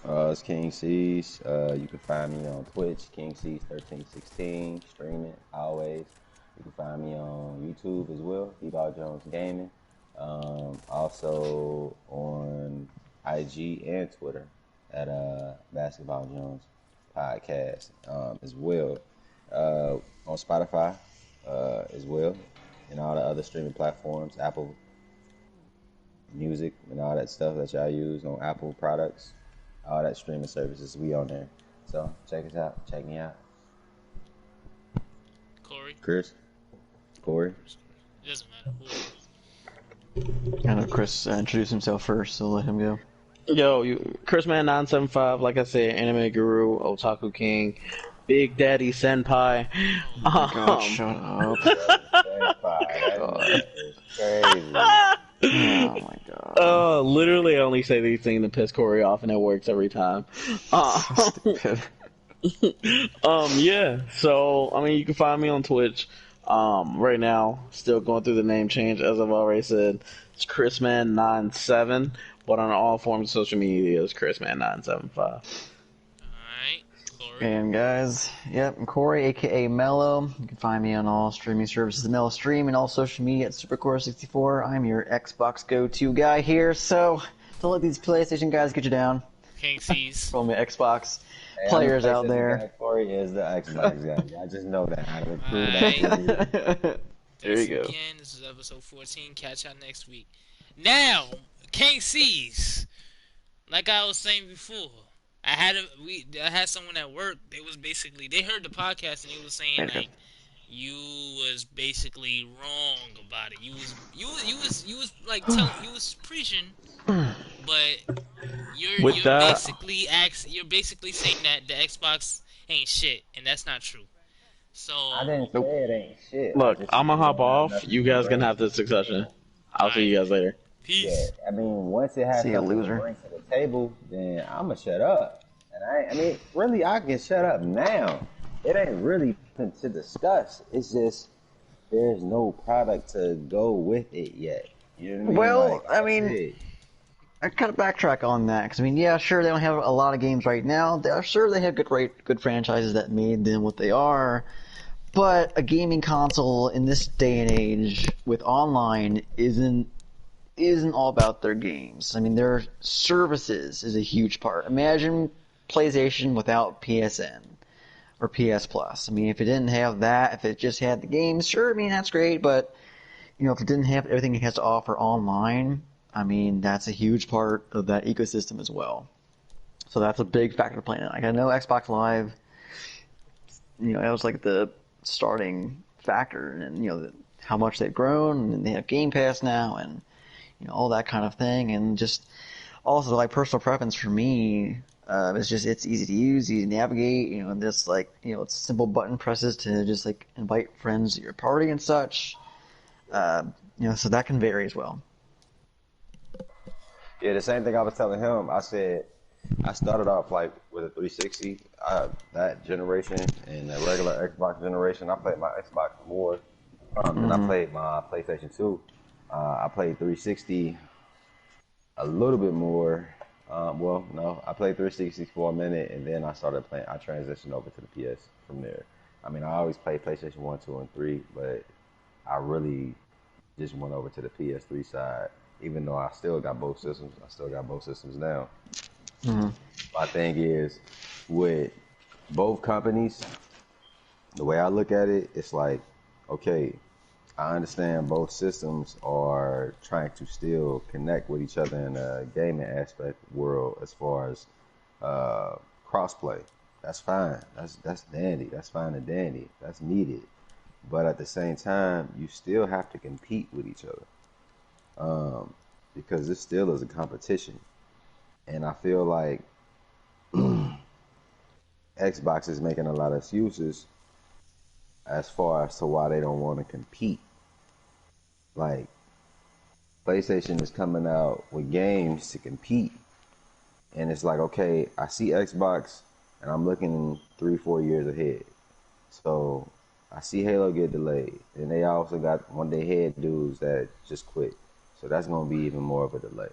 It's King C's. You can find me on Twitch, King C's 1316, streaming always. You can find me on YouTube as well, Deball Jones Gaming. Also on IG and Twitter at Basketball Jones Podcast as well. On Spotify as well, and all the other streaming platforms, Apple Music and all that stuff that y'all use on Apple products. All that streaming services, we on there. So check us out. Check me out. Corey. Chris? Corey? It doesn't matter. I know Chris introduced himself first, so let him go. Yo, ChrisMan975, like I said, Anime Guru, Otaku King, Big Daddy Senpai. God, shut up. That is crazy. Oh my god. Literally, I only say these things to piss Corey off, and it works every time. Stupid. Yeah. So, you can find me on Twitch. Right now, still going through the name change, as I've already said. It's ChrisMan97, but on all forms of social media, it's ChrisMan975. Alright, Corey. And guys, I'm Corey, aka Mello. You can find me on all streaming services, Mello Stream, and all social media at Supercore64. I'm your Xbox go-to guy here, so don't let these PlayStation guys get you down. King C's. For all my Xbox players out there. Corey is the Xbox guy. I just know that. I would prove Alright. that. There you go. Again, this is episode 14. Catch y'all next week. Now, King C's. Like I was saying before, I had someone at work. They heard the podcast and they was saying like, you was basically wrong about it. You was like telling you was preaching, but With you're that, you're basically saying that the Xbox ain't shit, and that's not true. I So, didn't say nope. it ain't shit. I Look, just said I'm it gonna hop don't have off. nothing You to guys can bring have to this the discussion. table. I'll see alright, you guys later. Yeah, peace. I mean, once it has See ya, something to loser. bring to the table, then I'ma shut up. And I mean, really, I can shut up now. It ain't really to discuss. It's just there's no product to go with it yet. You know what I mean? Like Well, I that's mean, it. I kind of backtrack on that because I mean, yeah, sure they don't have a lot of games right now. Sure they have good franchises that made them what they are. But a gaming console in this day and age with online isn't all about their games. I mean, their services is a huge part. Imagine PlayStation without PSN or PS Plus. I mean, if it didn't have that, if it just had the games, sure, I mean that's great. But if it didn't have everything it has to offer online, I mean that's a huge part of that ecosystem as well. So that's a big factor playing it. Like I know Xbox Live, that was like the starting factor, and how much they've grown, and they have Game Pass now, and all that kind of thing, and just also like personal preference for me. It's easy to use, easy to navigate, and just like it's simple button presses to just like invite friends to your party and such. Uh, so that can vary as well. Yeah, the same thing I was telling him. I said I started off like with a 360, that generation, and the regular Xbox generation. I played my Xbox more than I Mm-hmm. played my PlayStation 2. I played 360 a little bit more. Well, no, I played 360 for a minute, and then I started playing. I transitioned over to the PS from there. I mean, I always played PlayStation 1, 2, and 3, but I really just went over to the PS3 side. Even though I still got both systems, I still got both systems now. Mm-hmm. My thing is with both companies, the way I look at it, it's like, okay, I understand both systems are trying to still connect with each other in a gaming aspect world as far as crossplay. That's fine. That's dandy. That's fine and dandy. That's needed. But at the same time, you still have to compete with each other because this still is a competition. And I feel like Xbox is making a lot of excuses as far as to why they don't want to compete. Like PlayStation is coming out with games to compete, and it's like, okay, I see Xbox, and I'm looking 3, 4 years ahead. So I see Halo get delayed, and they also got one of their head dudes that just quit. So that's gonna be even more of a delay.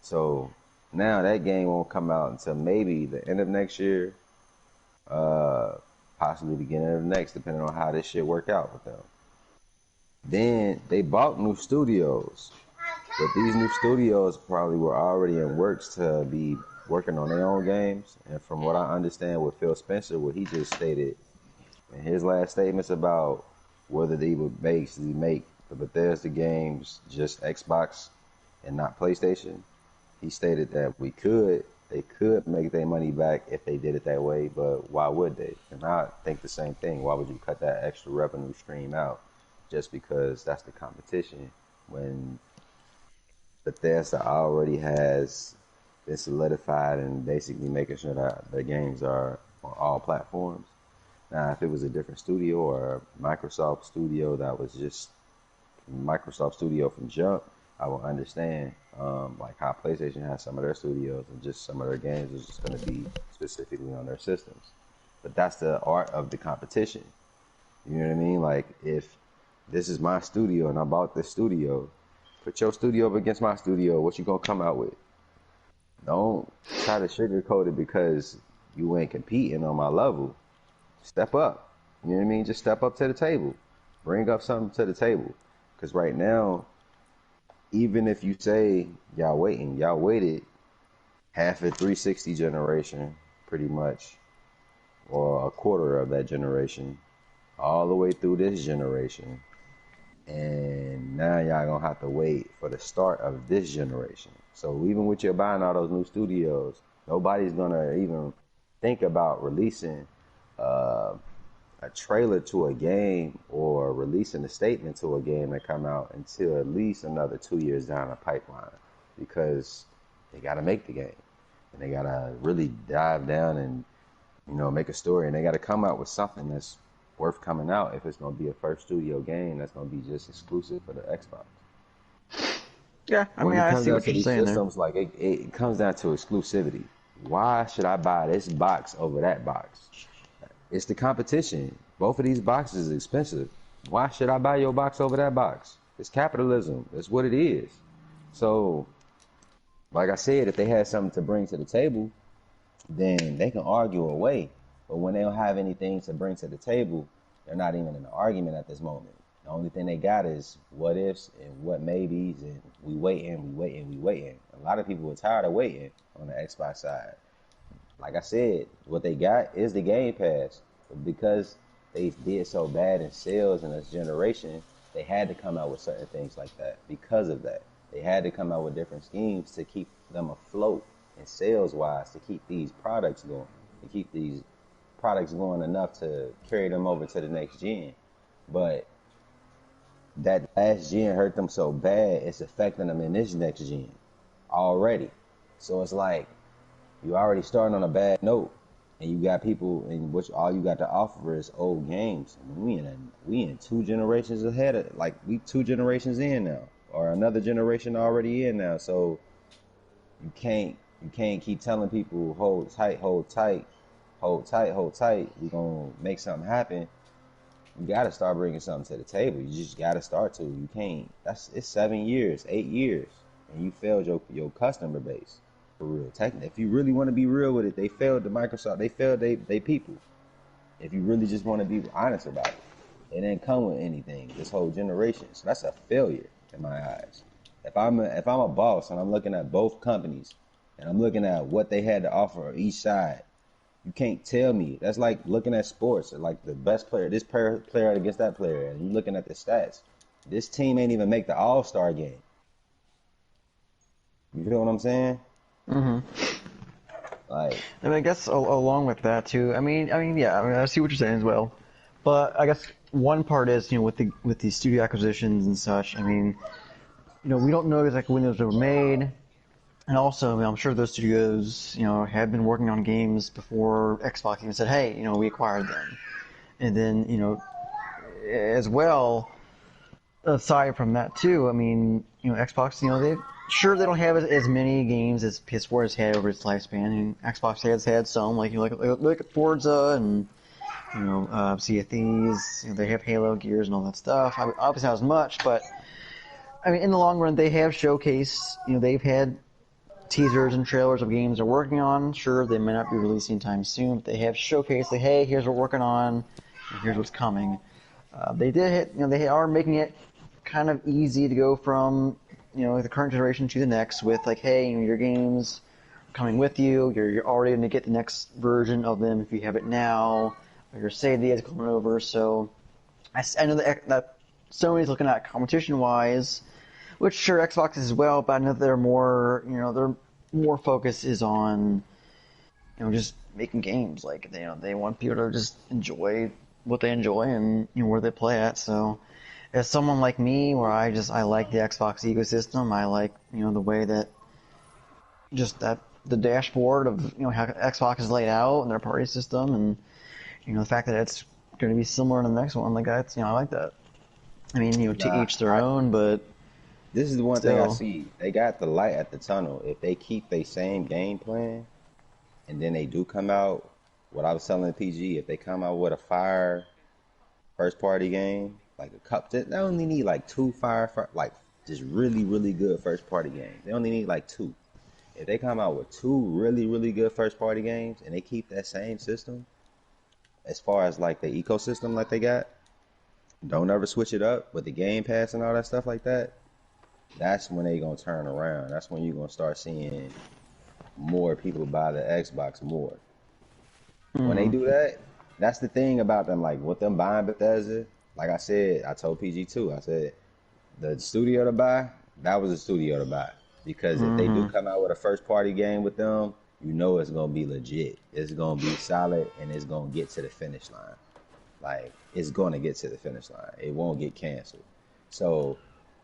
So now that game won't come out until maybe the end of next year, uh, possibly beginning of next, depending on how this shit work out with them. Then they bought new studios, but these new studios probably were already in works to be working on their own games. And from what I understand with Phil Spencer, what he just stated in his last statements about whether they would basically make the Bethesda games just Xbox and not PlayStation, he stated that they could make their money back if they did it that way, but why would they? And I think the same thing. Why would you cut that extra revenue stream out just because that's the competition when Bethesda already has been solidified and basically making sure that their games are on all platforms? Now, if it was a different studio or a Microsoft studio that was just Microsoft Studio from jump, I will understand like how PlayStation has some of their studios and just some of their games is just going to be specifically on their systems. But that's the art of the competition. You know what I mean? Like if this is my studio and I bought this studio, put your studio up against my studio. What you gonna come out with? Don't try to sugarcoat it because you ain't competing on my level. Step up. You know what I mean? Just step up to the table. Bring up something to the table. Because right now, even if you say y'all waited half a 360 generation, pretty much, or a quarter of that generation, all the way through this generation. And now y'all gonna have to wait for the start of this generation. So even with you buying all those new studios, nobody's gonna even think about releasing uh, a trailer to a game or releasing a statement to a game that come out until at least another 2 years down the pipeline, because they got to make the game and they got to really dive down and make a story, and they got to come out with something that's worth coming out if it's going to be a first studio game that's going to be just exclusive for the Xbox. Yeah, I mean, I see what you're saying systems, there. Like it comes down to exclusivity. Why should I buy this box over that box? It's the competition. Both of these boxes is expensive. Why should I buy your box over that box? It's capitalism. That's what it is. So, like I said, if they had something to bring to the table, then they can argue away. But when they don't have anything to bring to the table, they're not even in an argument at this moment. The only thing they got is what ifs and what maybes, and we waiting. A lot of people are tired of waiting on the Xbox side. Like I said, what they got is the Game Pass. But because they did so bad in sales in this generation, they had to come out with certain things like that. Because of that, they had to come out with different schemes to keep them afloat and sales-wise, to keep these products going, to keep these products going enough to carry them over to the next gen. But that last gen hurt them so bad, it's affecting them in this next gen already. So it's like you already starting on a bad note, and you got people in which all you got to offer is old games. I mean, we in 2 generations ahead of, like, we 2 generations in now, or another generation already in now. So you can't keep telling people hold tight. We gonna make something happen. You gotta start bringing something to the table. You just gotta start to. You can't. It's 7 years, 8 years, and you failed your customer base for real. Technically, if you really want to be real with it, they failed the Microsoft. They failed they people. If you really just want to be honest about it, it didn't come with anything this whole generation. So that's a failure in my eyes. If I'm a boss and I'm looking at both companies and I'm looking at what they had to offer each side, you can't tell me. That's like looking at sports, like the best player, this player against that player, and you looking at the stats. This team ain't even make the All-Star game. You feel what I'm saying? Mm-hmm. Like, I mean, I guess along with that too. I mean, yeah. I mean, I see what you're saying as well. But I guess one part is, with the studio acquisitions and such. I mean, we don't know exactly when those were made. And also, I mean, I'm sure those studios, had been working on games before Xbox even said, hey, we acquired them. And then, as well, aside from that too, I mean, Xbox, they don't have as many games as PS4 has had over its lifespan. And Xbox has had some, like at Forza and, Sea of Thieves. They have Halo, Gears, and all that stuff. Obviously not as much, but, I mean, in the long run, they have showcased, they've had teasers and trailers of games they're working on. Sure, they may not be releasing anytime soon, but they have showcased, like, hey, here's what we're working on, and here's what's coming. They are making it kind of easy to go from, the current generation to the next with, like, hey, your games are coming with you. You're already going to get the next version of them if you have it now, or your save data is coming over. So I know that Sony's looking at competition-wise, which sure Xbox is as well, but I know they're more, their more focus is on, just making games. Like they want people to just enjoy what they enjoy and where they play at. So, as someone like me, where I like the Xbox ecosystem, I like the way that just that the dashboard of how Xbox is laid out and their party system, and the fact that it's going to be similar to the next one. Like that's I like that. I mean to each their own, but. This is the one thing I see. They got the light at the tunnel. If they keep their same game plan, and then they do come out, what I was telling PG, if they come out with a fire first-party game, like a cup, they only need like 2 like just really, really good first-party games. They only need like 2. If they come out with 2 really, really good first-party games, and they keep that same system, as far as like the ecosystem like they got, don't ever switch it up with the Game Pass and all that stuff like that, that's when they gonna turn around. That's when you're gonna start seeing more people buy the Xbox more. When they do that, that's the thing about them. Like with them buying Bethesda, like I said, I told PG too. I said the studio to buy, that was a studio to buy, because if they do come out with a first party game with them, it's gonna be legit. It's gonna be solid, and it's gonna get to the finish line. like it's going to get to the finish line. It won't get canceled. So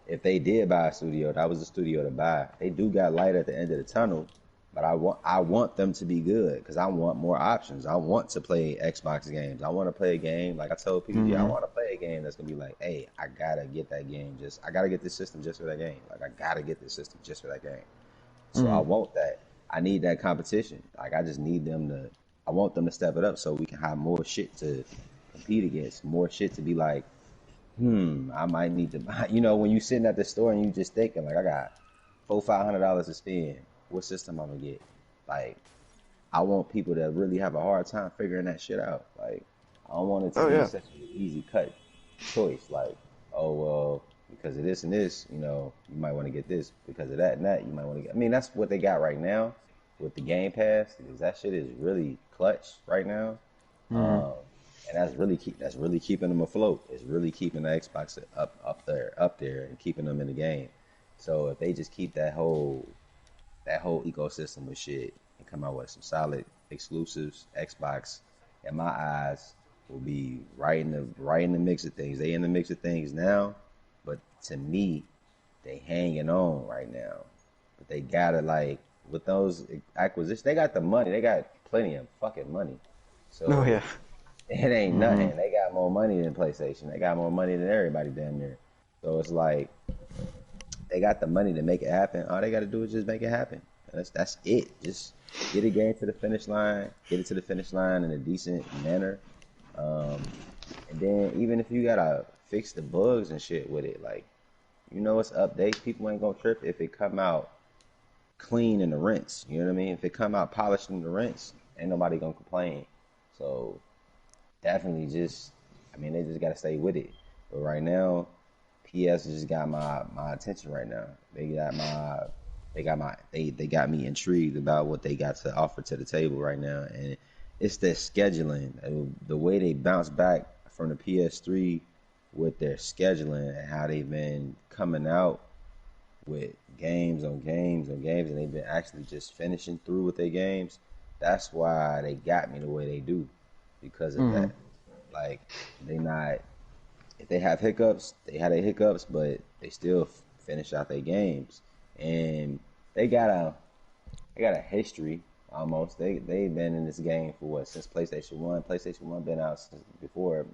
if they did buy a studio, that was the studio to buy. They do got light at the end of the tunnel, but I want them to be good because I want more options. I want to play Xbox games. I want to play a game like I told PG. I want to play a game that's gonna be like, hey, I gotta get that game. I gotta get this system just for that game. Like I gotta get this system just for that game. So I want that. I need that competition. Like I just need them to. I want them to step it up so we can have more shit to compete against, more shit to be like, I might need to buy. You know, when you sitting at the store and you just thinking like, I got $500 to spend. What system I'm gonna get? Like, I want people that really have a hard time figuring that shit out. Like, I don't want it to be such an easy cut choice. Like, oh well, because of this and this, you know, you might want to get this. Because of that and that, you might want to get. I mean, that's what they got right now with the Game Pass. Because that shit is really clutch right now. And that's really keeping them afloat. It's really keeping the Xbox up there, and keeping them in the game. So if they just keep that whole ecosystem with shit and come out with some solid exclusives, Xbox, in my eyes, will be right in the mix of things. They in the mix of things now, but to me, they hanging on right now. But they gotta like with those acquisitions, they got the money. They got plenty of fucking money. So it ain't nothing. They got more money than PlayStation. They got more money than everybody damn near. So it's like they got the money to make it happen. All they got to do is just make it happen. That's it. Just get a game to the finish line. Get it to the finish line in a decent manner. And then even if you gotta fix the bugs and shit with it, like you know it's updates. People ain't gonna trip if it come out clean in the rinse. You know what I mean? If it come out polished in the rinse, ain't nobody gonna complain. So definitely they just gotta stay with it. But right now, PS just got my attention right now. They got me intrigued about what they got to offer to the table right now, and it's their scheduling, the way they bounce back from the PS3 with their scheduling and how they've been coming out with games on games on games, and they've been actually just finishing through with their games. That's why they got me the way they do, because of that. Like if they have hiccups, they had their hiccups, but they still finish out their games, and they got a history almost. They've been in this game for what, since PlayStation 1. PlayStation 1 been out since before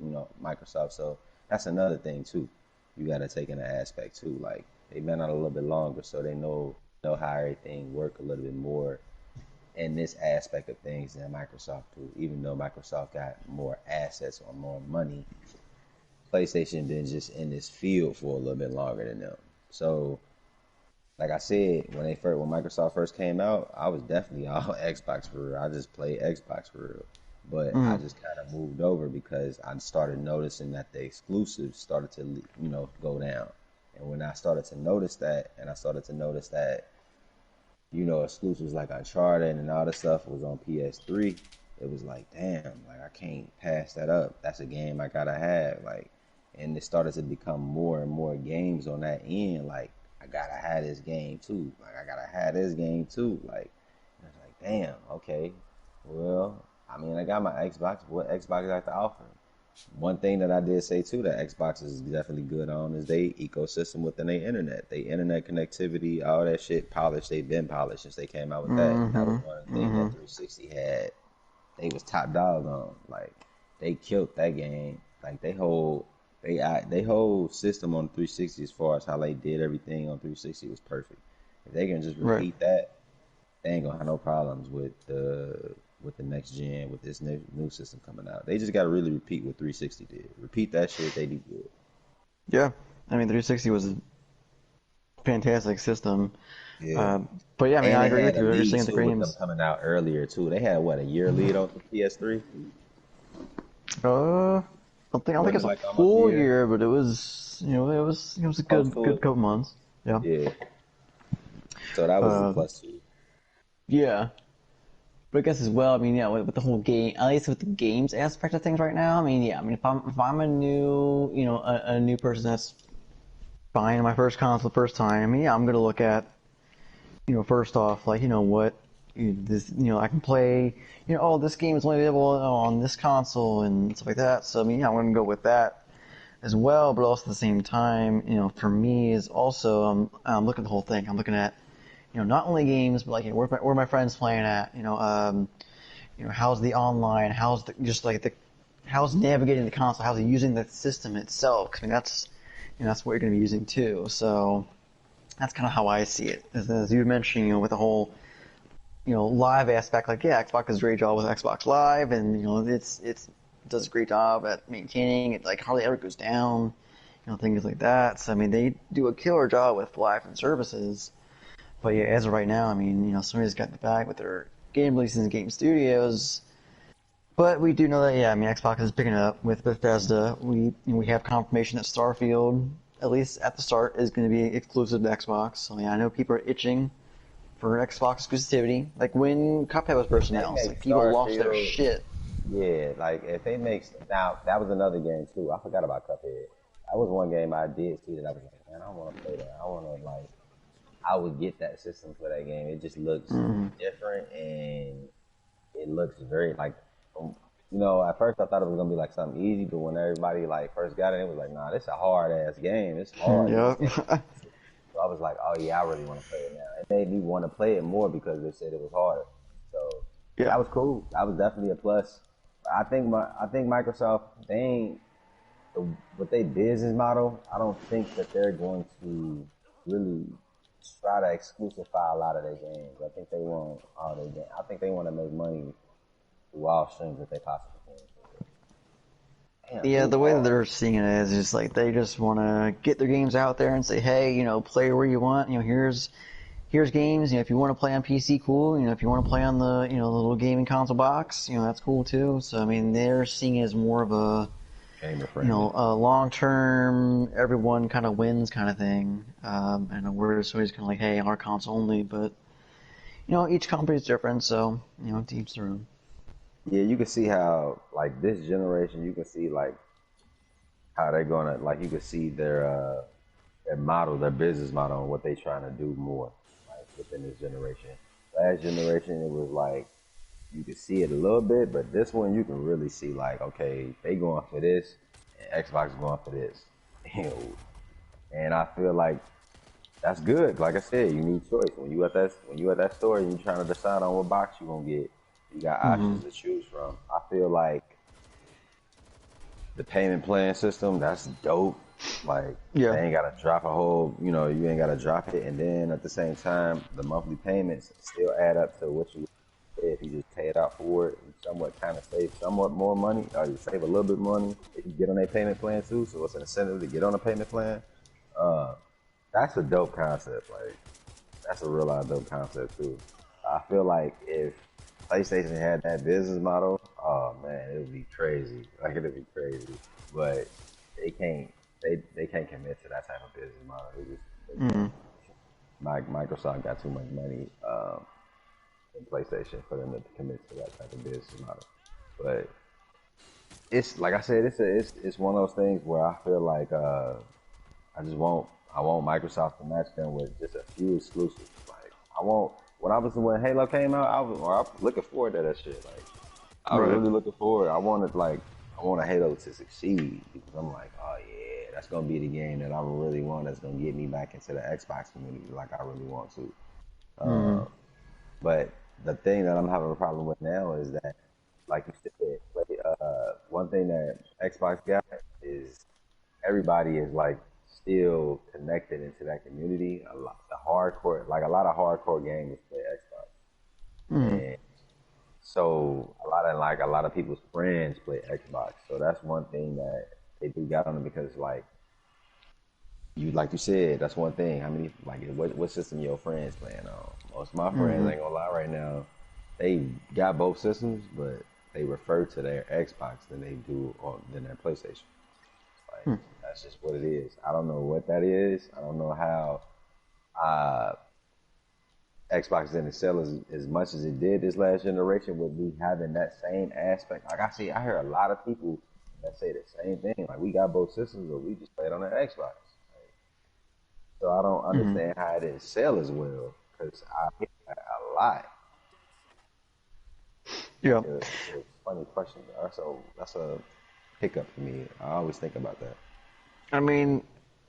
Microsoft. So that's another thing too. You got to take in the aspect too. Like they've been out a little bit longer, so they know how everything work a little bit more in this aspect of things than Microsoft do. Even though Microsoft got more assets or more money, PlayStation been just in this field for a little bit longer than them. So, like I said, when Microsoft first came out, I was definitely all Xbox for real. I just played Xbox for real. But I just kind of moved over because I started noticing that the exclusives started to, go down. And when I started to notice that, exclusives like Uncharted and all this stuff was on PS3, it was like, damn, like I can't pass that up. That's a game I gotta have. Like, and it started to become more and more games on that end. Like, I gotta have this game too. Like, I gotta have this game too. Like, and I was like, damn, okay. Well, I mean, I got my Xbox. What Xbox got to offer? One thing that I did say too that Xbox is definitely good on is they ecosystem within their internet. They internet connectivity, all that shit polished. They've been polished since they came out with that. And that was one of the things that 360 had. They was top dog on. Like, they killed that game. Like, they whole system on 360 as far as how they did everything on 360 was perfect. If they can just repeat that, they ain't gonna have no problems with the next gen, with this new system coming out. They just gotta really repeat what 360 did. Repeat that shit, they do good. Yeah, I mean 360 was a fantastic system. Yeah. But yeah, I mean, I agree with you. They're Just saying the them games. coming out earlier too. They had a year lead on the PS3. I don't think it's like a almost full a year. year, but it was a good couple months. Yeah. Yeah. So that was the plus two. Yeah. But I guess as well, I mean, yeah, with the whole game, at least with the games aspect of things right now, I mean, yeah, I mean, if I'm a new, a new person that's buying my first console the first time, I mean, yeah, I'm gonna look at, first off, like, what I can play, oh, this game is only available on this console and stuff like that. So I mean, yeah, I'm gonna go with that as well. But also at the same time, for me is also I'm looking at the whole thing. I'm looking at, not only games, but like where my friends playing at. How's the online? How's how's navigating the console? How's it using the system itself? 'Cause, I mean, that's what you're going to be using too. So that's kind of how I see it. As you mentioned, with the whole, live aspect, like, yeah, Xbox does a great job with Xbox Live, and, it does a great job at maintaining it, like, hardly ever goes down, things like that. So, I mean, they do a killer job with live and services. But yeah, as of right now, I mean, Sony's got the bag with their game releases and game studios. But we do know that, yeah, I mean, Xbox is picking it up with Bethesda. We have confirmation that Starfield, at least at the start, is going to be exclusive to Xbox. So, yeah, I know people are itching for Xbox exclusivity. Like when Cuphead was first announced, like people lost their shit. Yeah, like if they make now that was another game too. I forgot about Cuphead. That was one game I did see that I was like, man, I want to play that. I would get that system for that game. It just looks different and it looks very like. At first I thought it was gonna be like something easy, but when everybody like first got it was like, nah, this is a hard ass game. It's hard. Yep. So I was like, oh yeah, I really want to play it now. It made me want to play it more because they said it was harder. So yeah, that was cool. That was definitely a plus. I think Microsoft, with their business model, I don't think that they're going to really try to exclusify a lot of their games. I think they want all their games. I think they want to make money through all streams that they possibly can. Yeah, the way that they're seeing it is just like they just want to get their games out there and say, hey, play where you want. Here's games. If you want to play on PC, cool. If you want to play on the the little gaming console box, that's cool too. So I mean, they're seeing it as more of a a long-term, everyone kind of wins kind of thing. And we're so he's kind of like, hey, our console only, but each company is different, so to each their own. Yeah, you can see how like this generation, you can see like how they're gonna like you can see their model, their business model, and what they're trying to do more like within this generation. Last generation, it was like you could see it a little bit, but this one you can really see like, okay, they going for this, and Xbox going for this, and I feel like that's good. Like I said, you need choice when you at that store and you trying to decide on what box you gonna get. You got options to choose from. I feel like the payment plan system, that's dope. Like, they ain't got to drop a whole, you ain't got to drop it. And then at the same time, the monthly payments still add up to what you pay. If you just pay it out for it, you somewhat kind of save somewhat more money, or you save a little bit of money if you get on a payment plan too. So it's an incentive to get on a payment plan. That's a dope concept. Like, that's a real dope concept too. I feel like if PlayStation had that business model, oh man, it would be crazy. Like it'd be crazy, but they can't. They can't commit to that type of business model. Microsoft got too much money in PlayStation for them to commit to that type of business model. But it's like I said, it's one of those things where I feel like I want Microsoft to match them with just a few exclusives. Like when Halo came out, I was looking forward to that shit. Like I was really looking forward. I want a Halo to succeed because I'm like, oh yeah, that's gonna be the game that I really want. That's gonna get me back into the Xbox community like I really want to. But the thing that I'm having a problem with now is that, like you said, one thing that Xbox got is everybody is like still connected into that community. A lot of hardcore gamers play Xbox, and so a lot of people's friends play Xbox. So that's one thing that they do got on it because like you said, that's one thing. How many what system your friends playing on? Most of my friends ain't gonna lie right now. They got both systems, but they refer to their Xbox than they do than their PlayStation. Like that's just what it is. I don't know what that is. I don't know how Xbox didn't sell as much as it did this last generation with me having that same aspect. Like I hear a lot of people that say the same thing. Like we got both systems, but we just play it on the Xbox. Like, so I don't understand how it didn't sell as well because I hear that a lot. Yeah. It's a funny question. That's a hiccup for me. I always think about that. I mean,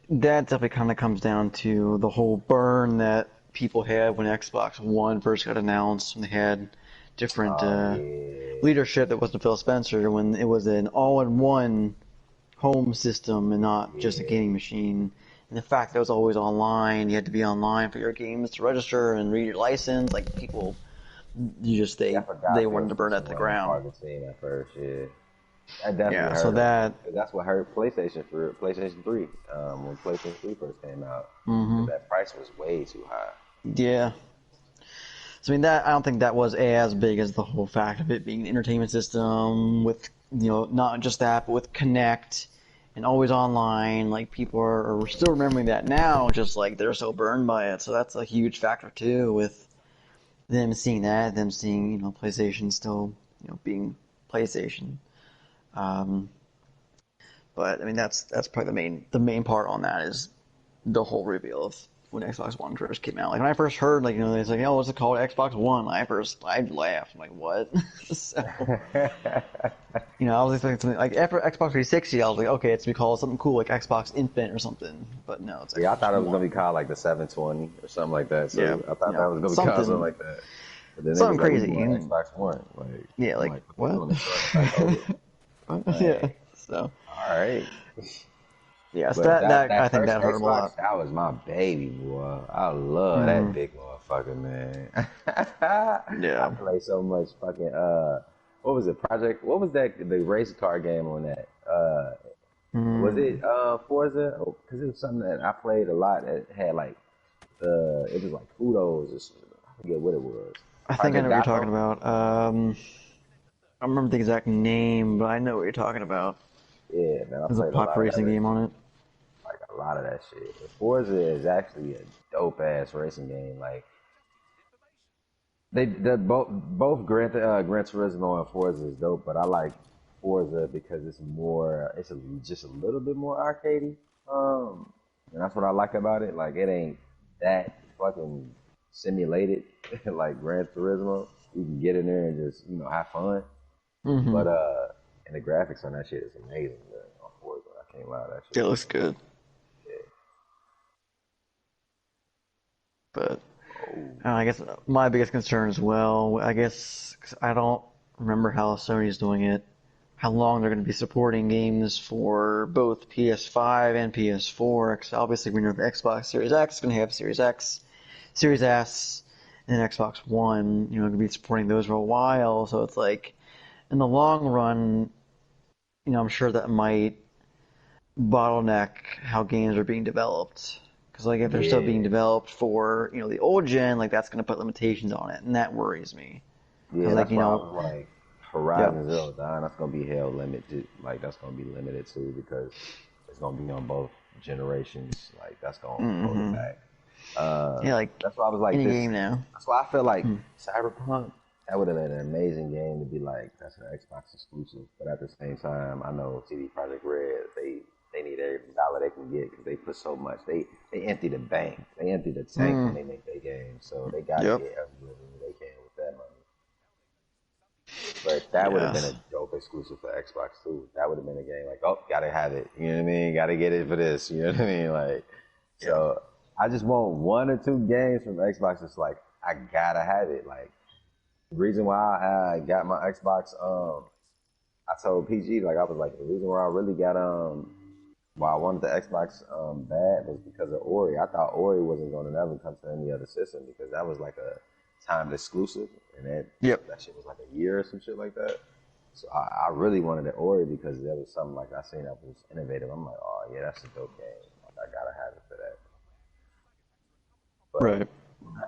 that definitely kind of comes down to the whole burn that people had when Xbox One first got announced, when they had different Oh yeah. leadership that wasn't Phil Spencer, when it was an all-in-one home system and not just a Yeah. gaming machine. And the fact that it was always online, you had to be online for your games to register and read your license. Like people, Yeah, I they forgot Phil wanted to burn it Spencer to the wasn't ground. part of the team at first. Yeah, that definitely Yeah, so hurt him. that, 'Cause that's what hurt PlayStation for PlayStation 3. When PlayStation 3 first came out, hmm because that price was way too high. yeah. So I mean, that I don't think that was as big as the whole fact of it being an entertainment system with, not just that, but with Connect and always online. Like people are still remembering that now, just like they're so burned by it. So that's a huge factor too, with them seeing that, them seeing PlayStation still being PlayStation. Um, but I mean, that's probably the main part on that is the whole reveal of when Xbox One first came out. Like when I first heard, like it's like, oh, what's it called, Xbox One? I laughed. I'm like, what? So, I was expecting something like after Xbox 360. I was like, okay, it's gonna be called something cool like Xbox Infinite or something. But no, it's Yeah, I Xbox thought it was One. gonna be called like the 720 or something like that. So Yeah, I thought that was gonna be called something like that. But then it something was like, we crazy. want Xbox One. Like, Yeah, I'm like what? what? the fuck? Like, Yeah. So all right. yeah, so But that I that think first that hurt him a Xbox, lot. that was my baby, boy. I love that big motherfucker, man. I Yeah. play so much fucking what was it? Project? What was that? The race car game on that? Was it Forza? Because it was something that I played a lot. That had like it was like Kudos or something. I forget what it was. I think I Project know what you're talking Gotham. about. I don't remember the exact name, but I know what you're talking about. Yeah, man, I There's a played a pop lot of that racing game racing. on it. Like a lot of that shit. And Forza is actually a dope ass racing game. Like both Gran Turismo and Forza is dope, but I like Forza because just a little bit more arcadey. And that's what I like about it. Like it ain't that fucking simulated like Gran Turismo. You can get in there and just have fun. hmm But and the graphics on that shit is amazing. Man, on Forza, I can't lie, that shit It is looks good, yeah. but Oh. I guess my biggest concern as well. I guess 'cause I don't remember how Sony's doing it, how long they're going to be supporting games for both PS5 and PS4. Because obviously we know the Xbox Series X is going to have Series X, Series S, and then Xbox One. Going to be supporting those for a while. So it's like in the long run, I'm sure that might bottleneck how games are being developed. Because like if they're still being Yeah, developed for the old gen, like that's going to put limitations on it, and that worries me. Because yeah, like that's why I was like, yeah, Horizon Zero Dawn, that's gonna be held limited. Like that's gonna be limited too because it's gonna be on both generations. Like that's gonna hold it back. yeah, like That's why I was like any this. game now. That's why I feel like Cyberpunk. That would have been an amazing game to be like that's an Xbox exclusive. But at the same time, I know CD Projekt Red they need every dollar they can get because they put so much. They empty the bank. They empty the tank when they make their game. So they got to Yep. get every revenue they can with that money. But that would have been Yes. a dope exclusive for Xbox too. That would have been a game like, oh, gotta have it. You know what I mean? Gotta get it for this. You know what I mean? Like, so I just want one or two games from Xbox. It's like I gotta have it. Like the reason why I got my Xbox, I told PG like I was like the reason why I really got why I wanted the Xbox bad was because of Ori. I thought Ori wasn't gonna never come to any other system because that was like a timed exclusive, and Yep. that shit was like a year or some shit like that. So I really wanted the Ori because there was something like I seen that was innovative. I'm like, oh yeah, that's a dope game. Like I gotta have it for that. But Right.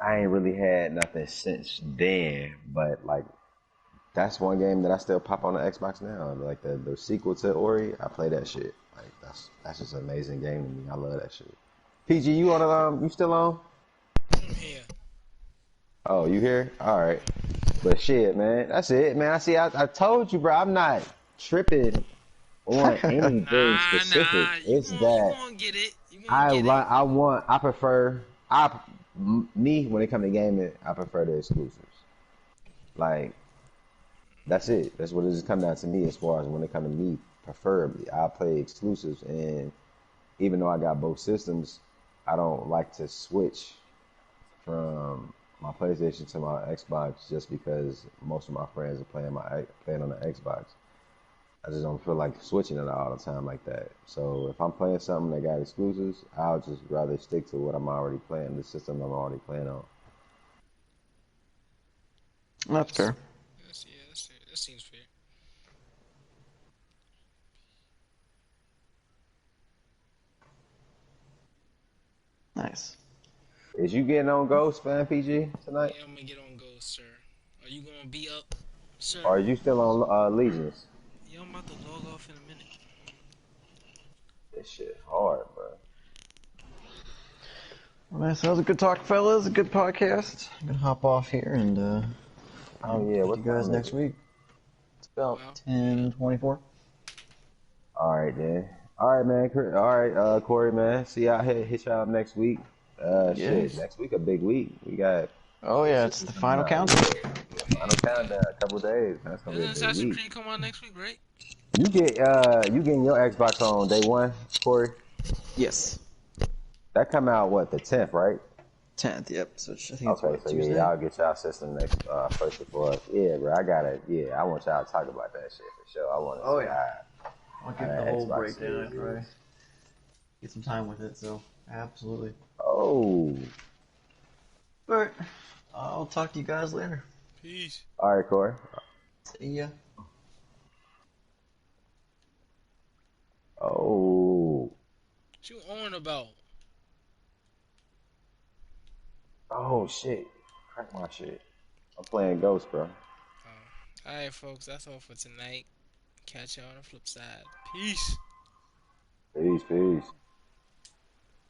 I ain't really had nothing since then. But like that's one game that I still pop on the Xbox now. Like the sequel to Ori, I play that shit. Like that's just an amazing game to me. I love that shit. PG, you still on? Yeah. Oh, you here? All right. But shit, man, that's it, man. I told you, bro. I'm not tripping on anything specific. Nah. It's You that gonna get it. You gonna get it. I prefer, me when it comes to gaming, I prefer the exclusives. Like, That's it. That's what it just come down to me as far as when it come to me. Preferably, I play exclusives, and even though I got both systems, I don't like to switch from my PlayStation to my Xbox just because most of my friends are playing on the Xbox. I just don't feel like switching it all the time like that. So if I'm playing something that got exclusives, I'll just rather stick to what I'm already playing, the system I'm already playing on. That's fair. That seems fair. Nice. Is you getting on Ghost, fan PG, tonight? Yeah, I'm gonna get on Ghost, sir. Are you gonna be up, sir? Or are you still on Legions? Yeah, I'm about to log off in a minute. This shit hard, bro. Well, so that was a good talk, fellas. A good podcast. I'm gonna hop off here and Oh yeah, talk to what you guys time is next it? week. It's about Well, 10:24. All right, then. All right, man. All right, Corey, man. See y'all hit y'all up next week. Shit, Yes. next week a big week. We got Oh yeah, it's system the coming final out. countdown. Yeah, final countdown. A couple days. That's gonna be a doesn't big Assassin's week. Creed come out next week, right? You getting your Xbox on day one, Corey? Yes. That come out what, the 10th, right? 10th. Yep. So I think it's Okay, what, so yeah, Tuesday. y'all get y'all system next first before us. Yeah, bro, I gotta. Yeah, I want y'all to talk about that shit for sure. I want to Oh see yeah. how I'll how give the that whole Xbox breakdown Series after I is. get some time with it. So absolutely. Oh, All right. I'll talk to you guys later. Peace. all right, Corey. See ya. Oh, What you on about? oh shit, crack my shit. I'm playing Ghost, bro. Alright, folks, that's all for tonight. Catch y'all on the flip side. Peace. Peace, peace.